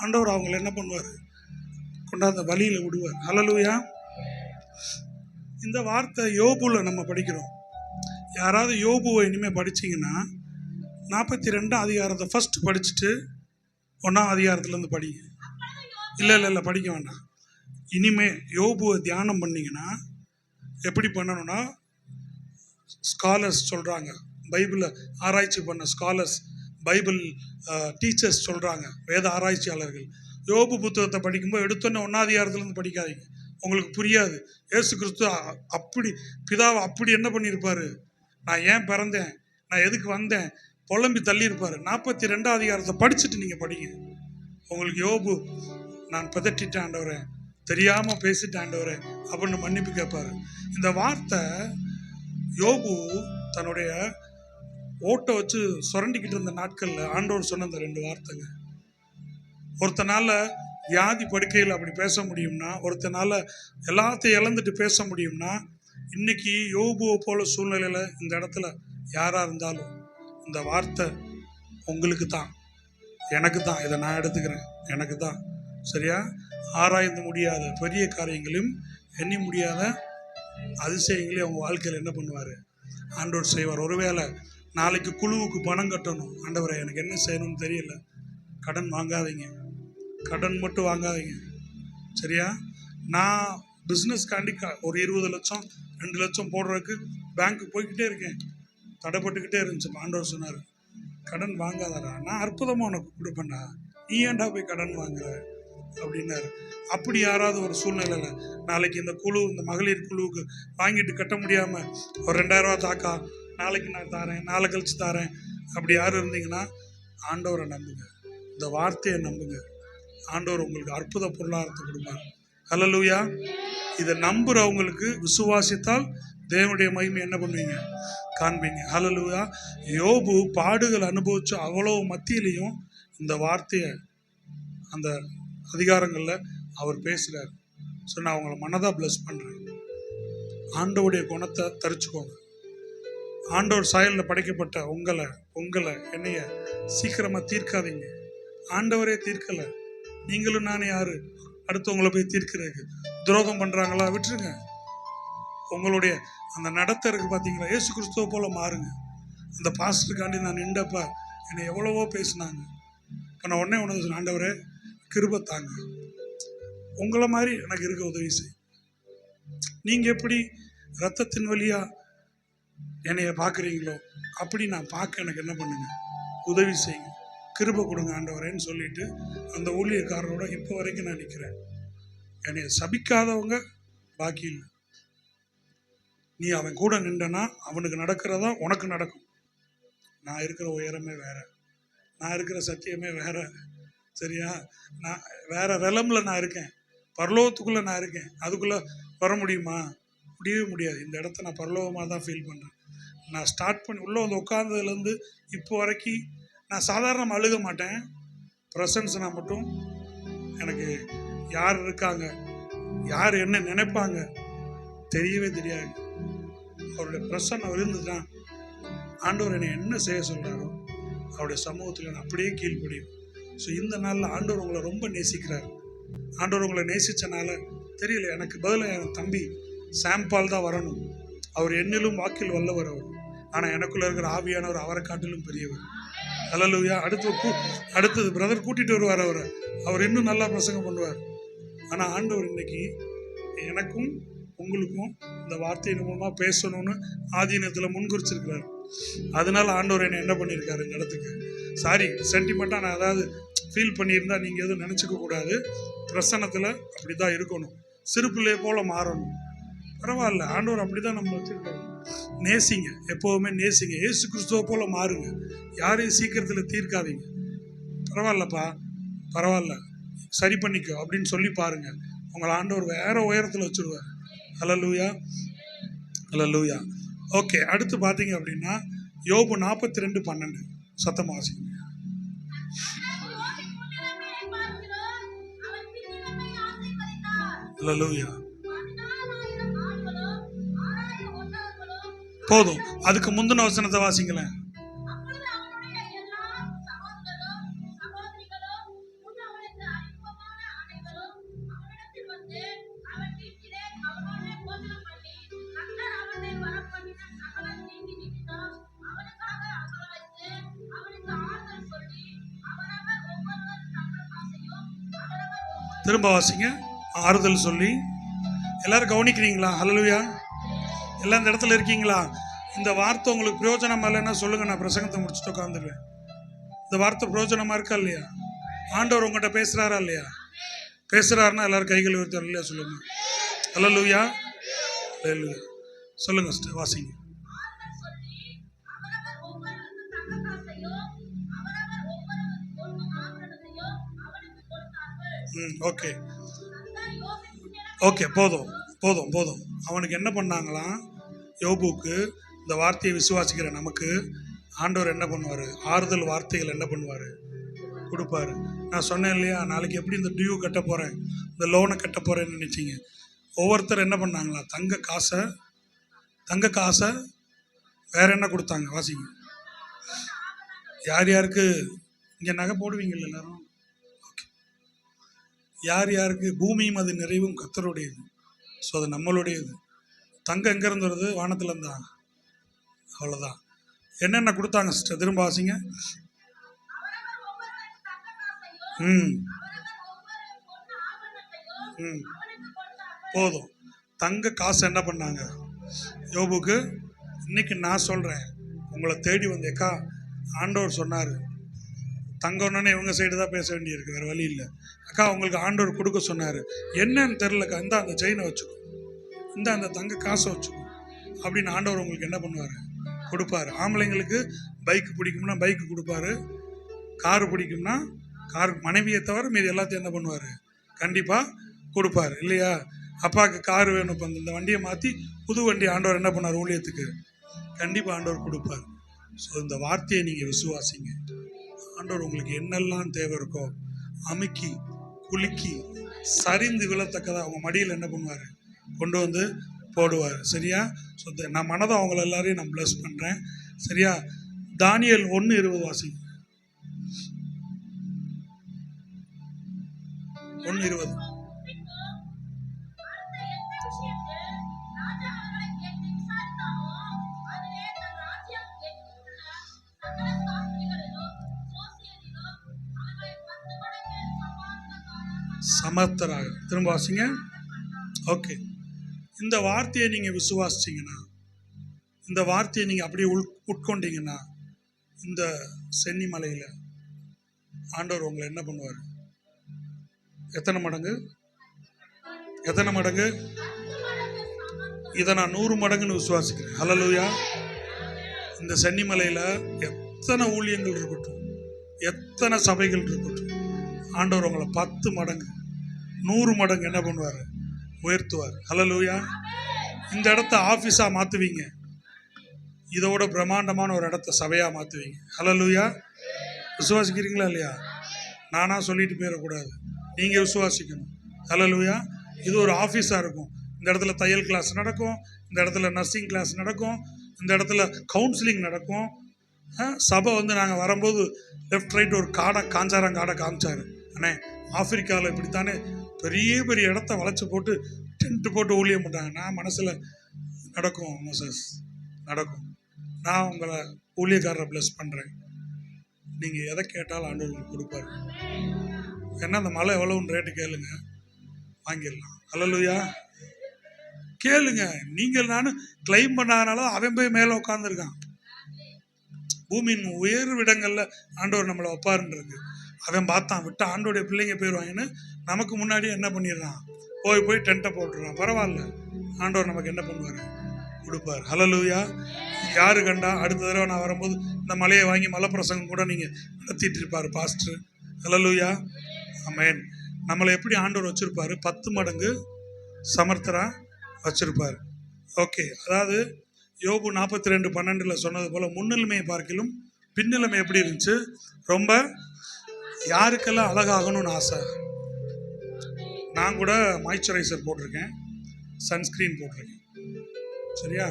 ஆண்டவர் அவங்களை என்ன பண்ணுவார்? கொண்டாந்த வழியில் விடுவார். ஹல்லேலூயா. இந்த வார்த்தை யோபுல நம்ம படிக்கிறோம். யாராவது யோபுவை இனிமேல் படிச்சிங்கன்னா 42ஆம் அதிகாரத்தை ஃபஸ்ட்டு படிச்சுட்டு 1ஆம் அதிகாரத்துலேருந்து படிங்க. இல்லை படிக்க வேண்டாம். இனிமே யோபுவை தியானம் பண்ணிங்கன்னா எப்படி பண்ணணும்னா, ஸ்காலர்ஸ் சொல்கிறாங்க, பைபிளை ஆராய்ச்சி பண்ண ஸ்காலர்ஸ், பைபிள் டீச்சர்ஸ் சொல்கிறாங்க, வேத ஆராய்ச்சியாளர்கள், யோபு புத்தகத்தை படிக்கும்போது எடுத்தோன்னே 1ஆம் அதிகாரத்துலேருந்து படிக்காதீங்க, உங்களுக்கு புரியாது. இயேசு கிறிஸ்து அப்படி பிதாவை அப்படி என்ன பண்ணியிருப்பார், நான் ஏன் பிறந்தேன், நான் எதுக்கு வந்தேன், புலம்பி தள்ளியிருப்பார். 42 அதிகாரத்தை படிச்சுட்டு நீங்கள் படிங்க. உங்களுக்கு யோபு நான் பதட்டிட்டேன் ஆண்டவரே, தெரியாமல் பேசிட்டேன் ஆண்டவரே அப்படின்னு மன்னிப்பு கேட்பாரு. இந்த வார்த்தை யோபு தன்னுடைய ஓட்டை வச்சு சுரண்டிக்கிட்டு இருந்த நாட்களில் ஆண்டவர் சொன்ன அந்த 2 வார்த்தைங்க. ஒருத்தனால வியாதி படுக்கையில் அப்படி பேச முடியும்னா, ஒருத்தனால எல்லாத்தையும் இழந்துட்டு பேச முடியும்னா, இன்னைக்கு யோபுவை போல சூழ்நிலையில் இந்த இடத்துல யாராக இருந்தாலும் இந்த வார்த்தை உங்களுக்கு தான், எனக்கு தான். இதை நான் எடுத்துக்கிறேன், எனக்கு தான். சரியா? ஆராய்ந்து முடியாத பெரிய காரியங்களையும் எண்ணி முடியாத அதிசயங்களையும் அவங்க வாழ்க்கையில் என்ன பண்ணுவார்? ஆண்டவர் செய்வார். ஒருவேளை நாளைக்கு குழுவுக்கு பணம் கட்டணும், ஆண்டவரை எனக்கு என்ன செய்யணும்னு தெரியல, கடன் வாங்காதீங்க, கடன் மட்டும் வாங்காதீங்க. சரியா? நான் பிஸ்னஸ்காண்டி ஒரு 20 லட்சம் 2 லட்சம் போடுறதுக்கு பேங்க்கு போய்கிட்டே இருக்கேன், தடைப்பட்டுக்கிட்டே இருந்துச்சு. ஆண்டவர் சொன்னார், கடன் வாங்காதடா, நான் அற்புதமாக உனக்கு கொடுப்பேன்டா, நீ ஏன்டா போய் கடன் வாங்குற அப்படின்னாரு. அப்படி யாராவது ஒரு சூழ்நிலையில் நாளைக்கு இந்த குழு, இந்த மகளிர் குழுவுக்கு வாங்கிட்டு கட்ட முடியாமல் ஒரு 2000 ரூபா தாக்கா, நாளைக்கு நான் தாரேன், நாளை கழிச்சு தாரேன், அப்படி யாரும் இருந்தீங்கன்னா ஆண்டவரை நம்புங்க, இந்த வார்த்தையை நம்புங்க. ஆண்டவர் உங்களுக்கு அற்புத பொருளாதாரத்தை கொடுப்பார். ஹல்லேலூயா. இதை நம்புறவங்களுக்கு விசுவாசித்தால் தேவனுடைய மகிமை என்ன பண்ணுவீங்க? காண்பீங்க. ஹல்லேலூயா. யோபு பாடுகள் அனுபவிச்சு அவ்வளவு மத்தியிலையும் இந்த வார்த்தையை அந்த அதிகாரங்களில் அவர் பேசுகிறார். ஸோ நான் அவங்கள மனதாக பிளஸ் பண்ணுறேன். ஆண்டவருடைய குணத்தை தரிச்சுக்கோங்க. ஆண்டவர் சாயலில் படைக்கப்பட்ட உங்களை என்னைய சீக்கிரமாக தீர்க்காதீங்க. ஆண்டவரே தீர்க்கலை, நீங்களும் நானே யாரு அடுத்தவங்களை போய் தீர்க்கிறதுக்கு? துரோகம் பண்ணுறாங்களா, விட்டுருங்க. உங்களுடைய அந்த நடத்தருக்கு பார்த்தீங்களா, இயேசு கிறிஸ்துவ போல மாறுங்க. அந்த பாஸ்டருக்காண்டி நான் நின்றப்ப என்னை எவ்வளவோ பேசினாங்க. இப்போ நான் உடனே சொன்னேன், ஆண்டவரே கிருபை தாங்க, உங்களை மாதிரி எனக்கு இருக்க உதவி செய். நீங்கள் எப்படி ரத்தத்தின் வழியாக என்னைய பார்க்குறீங்களோ அப்படி நான் பார்க்க எனக்கு என்ன பண்ணுங்க, உதவி செய்யுங்க, கிருபை கொடுங்க ஆண்டவரேன்னு சொல்லிட்டு அந்த ஊழியக்காரரோட இப்போ வரைக்கும் நான் நிற்கிறேன். என்னை சபிக்காதவங்க பாக்கி இல்லை. நீ அவன் கூட நின்றனா அவனுக்கு நடக்கிறதா உனக்கு நடக்கும். நான் இருக்கிற உயரமே வேற, நான் இருக்கிற சத்தியமே வேற. சரியா? நான் வேற ரெலமில் நான் இருக்கேன், பரலோகத்துக்குள்ளே நான் இருக்கேன். அதுக்குள்ளே வர முடியுமா? முடியவே முடியாது. இந்த இடத்த நான் பரலோகமாக தான் ஃபீல் பண்ணுறேன். நான் ஸ்டார்ட் பண்ணி உள்ளே வந்து உட்கார்ந்ததுலேருந்து இப்போ வரைக்கும் நான் சாதாரணமாக அழுக மாட்டேன். ப்ரெசன்ஸ்னா மட்டும் எனக்கு யார் இருக்காங்க, யார் என்ன நினைப்பாங்க தெரியவே தெரியாது. அவருடைய பிரசன்னம் இருந்துதான் ஆண்டவர் என்னை என்ன செய்ய சொல்கிறாரோ அவருடைய சமூகத்தில் நான் அப்படியே கீழ்ப்படியும். ஸோ இந்த நாளில் ஆண்டவர் உங்களை ரொம்ப நேசிக்கிறார். ஆண்டவர் உங்களை நேசித்தனால தெரியல, எனக்கு பதிலாக என் தம்பி சாம்பால் தான் வரணும். அவர் என்னிலும் வாக்கில் வல்லவர் அவர். ஆனால் எனக்குள்ளே இருக்கிற ஆவியானவர் அவரை காட்டிலும் பெரியவர். ஹல்லேலூயா. அடுத்தது பிரதர் கூட்டிகிட்டு வருவார் அவரை, அவர் இன்னும் நல்லா பிரசங்கம் பண்ணுவார். ஆனால் ஆண்டவர் இன்னைக்கு எனக்கும் உங்களுக்கும் இந்த வார்த்தையின் மூலமாக பேசணும்னு ஆதீனத்தில் முன்குறிச்சிருக்கிறார். அதனால ஆண்டவர் என்னை என்ன பண்ணியிருக்காரு இந்த இடத்துக்கு. சாரி, சென்டிமெண்ட்டாக நான் அதாவது ஃபீல் பண்ணியிருந்தா நீங்கள் எதுவும் நினச்சிக்க கூடாது. பிரசன்னத்தில் அப்படி தான் இருக்கணும், சிறுபிள்ளையை போல் மாறணும். பரவாயில்ல, ஆண்டவர் அப்படி தான் நம்ம வச்சுருக்காரு. நேசிங்க, எப்போவுமே நேசிங்க, இயேசு கிறிஸ்துவை போல் மாறுங்க. யாரையும் சீக்கிரத்தில் தீர்க்காதீங்க. பரவாயில்லப்பா, பரவாயில்ல, சரி பண்ணிக்கோ அப்படின்னு சொல்லி பாருங்கள். உங்களை ஆண்டவர் வேற உயரத்தில் வச்சுருவார். ஹல்லேலூயா, ஹல்லேலூயா. ஓகே, அடுத்து பார்த்தீங்க அப்படின்னா யோபு 42:12 சத்தமாக வாசிங்க. ஹல்லேலூயா. போதும், அதுக்கு முந்தின வசனத்தை வாசிங்களேன். திரும்ப வாசிங்க. ஆறுதல் சொல்லி. எல்லாரும் கவனிக்கிறீங்களா? ஹல்லேலூயா. எல்லாம் இந்த இடத்துல இருக்கீங்களா? இந்த வார்த்தை உங்களுக்கு பிரயோஜனமா இல்லைன்னா சொல்லுங்க, நான் பிரசங்கத்தை முடிச்சுட்டு உட்காந்துருவேன். இந்த வார்த்தை பிரயோஜனமா இருக்கா இல்லையா? ஆண்டவர் உங்கள்கிட்ட பேசுறாரா இல்லையா? பேசுறாருன்னா எல்லாரும் கைகள் உயர்த்தி இல்லையா சொல்லுங்க. ஹல்லேலூயா, ஹல்லேலூயா. சொல்லுங்க சிஸ்டர், வாசிங்க. ஓகே ஓகே, போதும் போதும் போதும். அவனுக்கு என்ன பண்ணாங்களாம்? யோபுக்கு இந்த வார்த்தையை விசுவாசிக்கிற நமக்கு ஆண்டவர் என்ன பண்ணுவார்? ஆறுதல் வார்த்தைகள் என்ன பண்ணுவார்? கொடுப்பாரு. நான் சொன்னேன் இல்லையா, நாளைக்கு எப்படி இந்த டியூ கட்ட போகிறேன், இந்த லோனை கட்ட போகிறேன்னு நினச்சிங்க. ஒவ்வொருத்தர் என்ன பண்ணாங்களா? தங்க காசை வேற என்ன கொடுத்தாங்க? வாசிங்க. யார் யாருக்கு இங்கே நகை போடுவீங்கள்ல எல்லாரும்? ஓகே. யார் யாருக்கு? பூமியும் அது நிறைவும் கர்த்தருடையது. ஸோ அது நம்மளுடையது. தங்கம் எங்கேருந்து வருது? வானத்துலேருந்து தான். அவ்வளோதான். என்னென்ன கொடுத்தாங்க சிஸ்டர்? திரும்ப வாசிங்க. ம் ம் போதும். தங்க காசு என்ன பண்ணாங்க யோபுக்கு? இன்னைக்கு நான் சொல்கிறேன், உங்களை தேடி வந்தேக்கா ஆண்டவர் சொன்னார். தங்கம்னு இவங்க சைடு தான் பேச வேண்டியிருக்கு, வேறு வழி இல்லை. அக்கா உங்களுக்கு ஆண்டவர் கொடுக்க சொன்னார். என்னன்னு தெரிலக்கா, இந்த அந்த செயினை வச்சுக்கோ, இந்த அந்த தங்க காசை வச்சுக்கோ அப்படின்னு ஆண்டவர் உங்களுக்கு என்ன பண்ணுவார்? கொடுப்பாரு. ஆம்பளைங்களுக்கு பைக்கு பிடிக்கும்னா பைக்கு கொடுப்பாரு, காரு பிடிக்கும்னா கார், மனைவியை தவிர மீது எல்லாத்தையும் என்ன பண்ணுவார்? கண்டிப்பாக கொடுப்பார் இல்லையா? அப்பாவுக்கு கார் வேணும், இப்போ இந்த வண்டியை மாற்றி புது வண்டி ஆண்டவர் என்ன பண்ணார்? ஊழியத்துக்கு கண்டிப்பாக ஆண்டவர் கொடுப்பார். ஸோ இந்த வார்த்தையை நீங்கள் விசுவாசிங்க. ஆண்டவர் உங்களுக்கு என்னெல்லாம் தேவை இருக்கோ அமுக்கி குலுக்கி சரிந்து விழத்தக்கதாக அவங்க மடியில் என்ன பண்ணுவார்? கொண்டு வந்து போடுவார். சரியா? ஸோ நான் மனதை அவங்கள எல்லாரையும் நான் ப்ளஸ் பண்ணுறேன். சரியா? தானியேல் 1:20 வாசிங்க. 1:20. சமர்த்தராக. திரும்ப வாசிங்க. ஓகே. இந்த வார்த்தையை நீங்கள் விசுவாசிச்சிங்கன்னா, இந்த வார்த்தையை நீங்கள் அப்படியே உட்கொண்டீங்கன்னா, இந்த சென்னி மலையில் ஆண்டவர் உங்களை என்ன பண்ணுவார்? எத்தனை மடங்கு? எத்தனை மடங்கு? இதை நான் 100 மடங்குன்னு விசுவாசிக்கிறேன். ஹல்லேலூயா. இந்த சென்னி மலையில் எத்தனை ஊழியங்கள் இருக்கட்டும், எத்தனை சபைகள் இருக்கட்டும், ஆண்டவர் உங்களை 10 மடங்கு 100 மடங்கு என்ன பண்ணுவார்? உயர்த்துவார். ஹல்லேலூயா. இந்த இடத்த ஆஃபீஸாக மாற்றுவீங்க, இதோட பிரம்மாண்டமான ஒரு இடத்த சபையாக மாற்றுவீங்க. ஹல்லேலூயா. விசுவாசிக்கிறீங்களா இல்லையா? நானாக சொல்லிட்டு போயிடக்கூடாது, நீங்கள் விசுவாசிக்கணும். ஹல்லேலூயா. இது ஒரு ஆஃபீஸாக இருக்கும். இந்த இடத்துல தையல் கிளாஸ் நடக்கும், இந்த இடத்துல நர்சிங் கிளாஸ் நடக்கும், இந்த இடத்துல கவுன்சிலிங் நடக்கும். சபை வந்து நாங்கள் வரும்போது லெஃப்ட் ரைட் ஒரு காஞ்சாரம் காடை காமிச்சார். அண்ணே, ஆப்பிரிக்காவில் இப்படித்தானே பெரிய பெரிய இடத்த வளைச்சி போட்டு டென்ட்டு போட்டு ஊழியம் பண்ணுறாங்க. நான் மனசில் நடக்கும் மோசஸ், நடக்கும். நான் உங்களை ஊழியக்காரரை ப்ளஸ் பண்ணுறேன். நீங்கள் எதை கேட்டாலும் ஆண்டவர் உங்களுக்கு கொடுப்பாரு. ஏன்னா அந்த மலை எவ்வளோன்னு ரேட்டு கேளுங்க, வாங்கிடலாம். ஹல்லேலூயா. கேளுங்க. நீங்கள் நானும் கிளைம் பண்ணாதனால அவன் போய் மேலே உட்காந்துருக்கான். பூமியின் உயர் இடங்களில் ஆண்டவர் நம்மளை வைப்பாருன்றது அவன் பார்த்தான். விட்டா ஆண்டோடைய பிள்ளைங்க போயிடுவாங்கன்னு நமக்கு முன்னாடியே என்ன பண்ணிடுறான்? போய் டென்ட்டை போட்டுடுறான். பரவாயில்ல, ஆண்டவர் நமக்கு என்ன பண்ணுவார்? கொடுப்பார். ஹல்லேலூயா. யாரு கண்டா அடுத்த தடவை நான் வரும்போது இந்த மலையை வாங்கி மலை பிரசங்கம் கூட நீங்கள் நடத்திட்டு இருப்பார் பாஸ்டர். ஹல்லேலூயா. ஆமென். நம்மளை எப்படி ஆண்டவர் வச்சுருப்பார்? 10 மடங்கு சமர்த்தராக வச்சுருப்பார். ஓகே. அதாவது யோபு 42:12 சொன்னது போல் முன்னிலைமையை பார்க்கிலும் பின்னிலைமை எப்படி இருந்துச்சு? ரொம்ப யாருக்கெல்லாம் அழகாகணும்னு ஆசை. நான் கூட மாய்ஸ்சரைசர் போட்டிருக்கேன், சன்ஸ்க்ரீன் போட்டிருக்கேன். சரியா?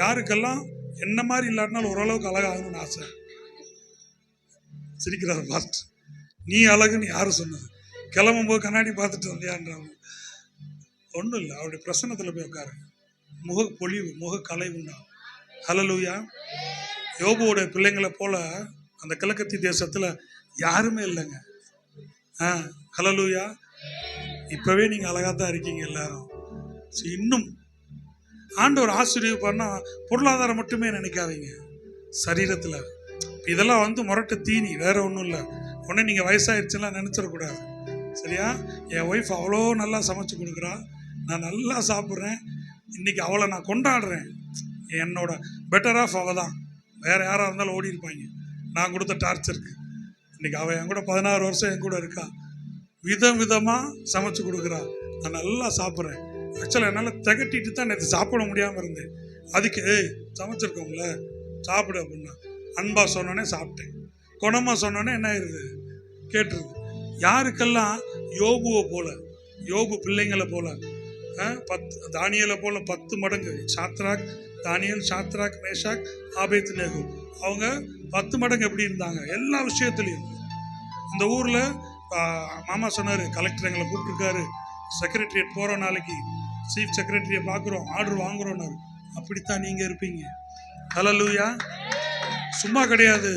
யாருக்கெல்லாம் என்ன மாதிரி இல்லாட்டினாலும் ஓரளவுக்கு அழகாகணும்னு ஆசை. சிரிக்கிறார் பாஸ்ட். நீ அழகுன்னு யாரும் சொன்னது? கிளம்பும்போது கண்ணாடி பார்த்துட்டு வந்தியான்றாங்க. ஒன்றும் இல்லை, அவருடைய பிரசன்னத்தில் போய் உட்காரு. முக பொலிவு, முக கலை உண்டா. ஹல்லேலூயா. யோபுவோடைய பிள்ளைங்களை போல அந்த கிழக்கத்தி தேசத்தில் யாருமே இல்லைங்க. ஹல்லேலூயா. இப்போவே நீங்கள் அழகாக தான் இருக்கீங்க எல்லாரும். இன்னும் ஆண்டவர் ஆசீர்வதிப்பார்னா பொருளாதாரம் மட்டுமே நினைக்காதீங்க. சரீரத்தில் இதெல்லாம் வந்து முரட்டு தீனி, வேற ஒன்றும் இல்லை. உடனே நீங்கள் வயசாகிடுச்சுலாம் நினச்சிடக்கூடாது. சரியா? என் ஒய்ஃப் அவ்வளோ நல்லா சமைச்சு கொடுக்குறா, நான் நல்லா சாப்பிட்றேன், இன்றைக்கி அவளை நான் கொண்டாடுறேன். என்னோட பெட்டர் ஆஃப் அவள் தான். வேறு யாராக இருந்தாலும் ஓடி இருப்பாங்க நான் கொடுத்த டார்ச்சருக்கு. இன்றைக்கி அவள் என் கூட 16 வருஷம் என் கூட இருக்கா. விதம் விதமாக சமைச்சு கொடுக்குறா. நான் நல்லா சாப்பிட்றேன். ஆக்சுவலாக என்னால் திகட்டிட்டு தான் நேற்று சாப்பிட முடியாமல் இருந்தேன். அதுக்கு சமைச்சிருக்கோம்ல சாப்பிடு அப்படின்னா அன்பா சொன்னோன்னே சாப்பிட்டேன். குணமாக சொன்னோன்னே என்ன ஆயிடுது, கேட்டுருது. யாருக்கெல்லாம் யோபுவை போல, யோபு பிள்ளைங்களை போல, 10 தானியலை போல 10 மடங்கு, சாத்ராக் தானியல், சாத்ராக், மேஷாக், ஆபேத் நேகு, அவங்க 10 மடங்கு எப்படி இருந்தாங்க எல்லா விஷயத்துலையும். இந்த ஊரில் மாமா சொன்னார், கலெக்டர் எங்களை கூப்பிட்டுருக்காரு, செக்ரட்டரியேட் போகிறோம், நாளைக்கு சீஃப் செக்ரட்டரியை பார்க்குறோம், ஆர்டர் வாங்குறோன்னாரு. அப்படித்தான் நீங்கள் இருப்பீங்க. ஹல்லேலூயா. சும்மா கிடையாது.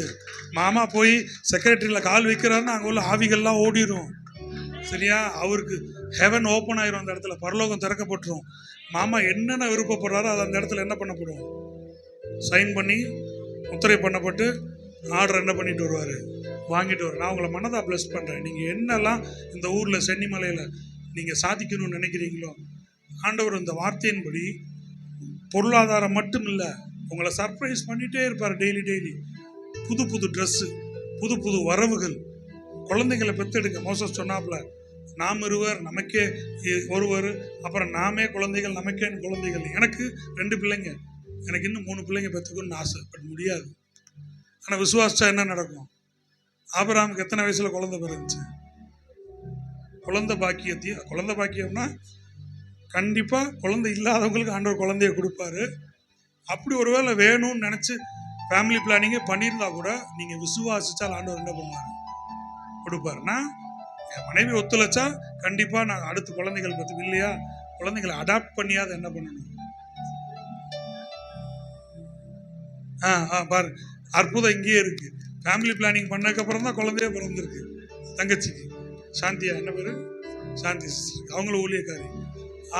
மாமா போய் செக்ரட்டரியில் கால் வைக்கிறாருன்னு அங்கே உள்ள ஆவிகள்லாம் ஓடிடும். சரியா? அவருக்கு ஹெவன் ஓப்பன் ஆயிரும், அந்த இடத்துல பரலோகம் திறக்கப்பட்டுரும். மாமா என்னென்ன விருப்பப்படுறாரோ அது அந்த இடத்துல என்ன பண்ணப்படும், சைன் பண்ணி முத்திரை பண்ணப்பட்டு ஆர்டர் என்ன பண்ணிட்டு வருவார், வாங்கிட்டு வருவார். நான் உங்களை மனதாக ப்ளஸ் பண்ணுறேன். நீங்கள் என்னெல்லாம் இந்த ஊரில் சென்னிமலையில் நீங்கள் சாதிக்கணும்னு நினைக்கிறீங்களோ, ஆண்டவர் இந்த வார்த்தையின்படி பொருளாதாரம் மட்டும் இல்லை, உங்களை சர்ப்ரைஸ் பண்ணிகிட்டே இருப்பார். டெய்லி புது புது ட்ரெஸ்ஸு, புது புது வரவுகள். குழந்தைகளை பெற்றெடுங்க. மோசஸ் சொன்னாப்புல, நாம் இருவர் நமக்கே ஒருவர், அப்புறம் நாமே குழந்தைகள் நமக்கே குழந்தைகள். எனக்கு 2 பிள்ளைங்க, எனக்கு இன்னும் 3 பிள்ளைங்க பெற்றுக்கணும்னு ஆசை, பட் முடியாது. ஆனால் விசுவாசா என்ன நடக்கும்? ஆபிரகாமுக்கு எத்தனை வயசில் குழந்தை பிறந்துச்சு? குழந்தை பாக்கியம்னா கண்டிப்பாக குழந்தை இல்லாதவங்களுக்கு ஆண்டவர் குழந்தைய கொடுப்பாரு. அப்படி ஒருவேளை வேணும்னு நினச்சி ஃபேமிலி பிளானிங்கே பண்ணியிருந்தா கூட நீங்கள் விசுவாசித்தால் ஆண்டவர் என்ன பண்ணுவார், கொடுப்பாருன்னா. என் மனைவி ஒத்துழைச்சா கண்டிப்பாக நான் அடுத்து குழந்தைகள் பற்றி, இல்லையா குழந்தைகளை அடாப்ட் பண்ணியாவது என்ன பண்ணணும். பாரு, அற்புதம் இங்கேயே இருக்கு. ஃபேமிலி பிளானிங் பண்ணதுக்கப்புறம் தான் குழந்தையே பிறந்திருக்கு. தங்கச்சிக்கு சாந்தியா, என்ன பேர், சாந்தி சிஸ்டர், அவங்களும் ஊழியக்காரி.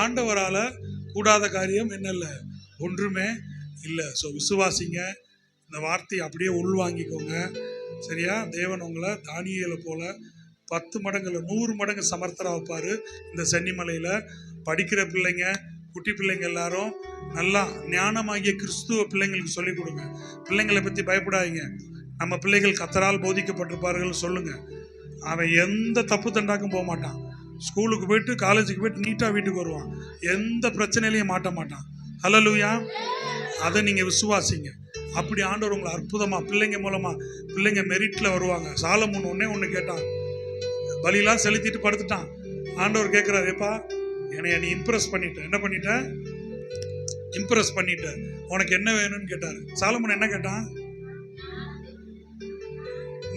ஆண்டவரால் கூடாத காரியம் என்ன இல்லை, ஒன்றுமே இல்லை. ஸோ விசுவாசிங்க, இந்த வார்த்தையை அப்படியே உள்வாங்கிக்கோங்க. சரியா? தேவன் உங்களை தானியேலை போல 10 மடங்குல 100 மடங்கு சமர்த்தராக வைப்பார். இந்த சென்னிமலையில் படிக்கிற பிள்ளைங்க, குட்டி பிள்ளைங்க எல்லாரும் நல்லா ஞானமாகிய கிறிஸ்துவ பிள்ளைங்களுக்கு சொல்லிக் கொடுங்க. பிள்ளைங்களை பற்றி பயப்படாதீங்க. நம்ம பிள்ளைகள் கர்த்தரால் போதிக்கப்பட்டிருப்பார்கள் சொல்லுங்கள். அவன் எந்த தப்பு தண்டாக்கும் போக மாட்டான். ஸ்கூலுக்கு போயிட்டு காலேஜுக்கு போயிட்டு நீட்டாக வீட்டுக்கு வருவான். எந்த பிரச்சனையிலையும் மாட்ட மாட்டான். ஹல்லேலூயா. அதை நீங்கள் விசுவாசிங்க. அப்படி ஆண்டவர் உங்களை அற்புதமாக பிள்ளைங்க மூலமாக, பிள்ளைங்க மெரிட்டில் வருவாங்க. சாலமோன் ஒன்று கேட்டான், பலியெல்லாம் செலுத்திட்டு படுத்துட்டான். ஆண்டவர் கேட்குறாரு, ஏப்பா என்னைய நீ இம்ப்ரெஸ் பண்ணிட்ட, என்ன பண்ணிட்ட, இம்ப்ரெஸ் பண்ணிட்ட, உனக்கு என்ன வேணும்னு கேட்டார். சாலமோன் என்ன கேட்டான்?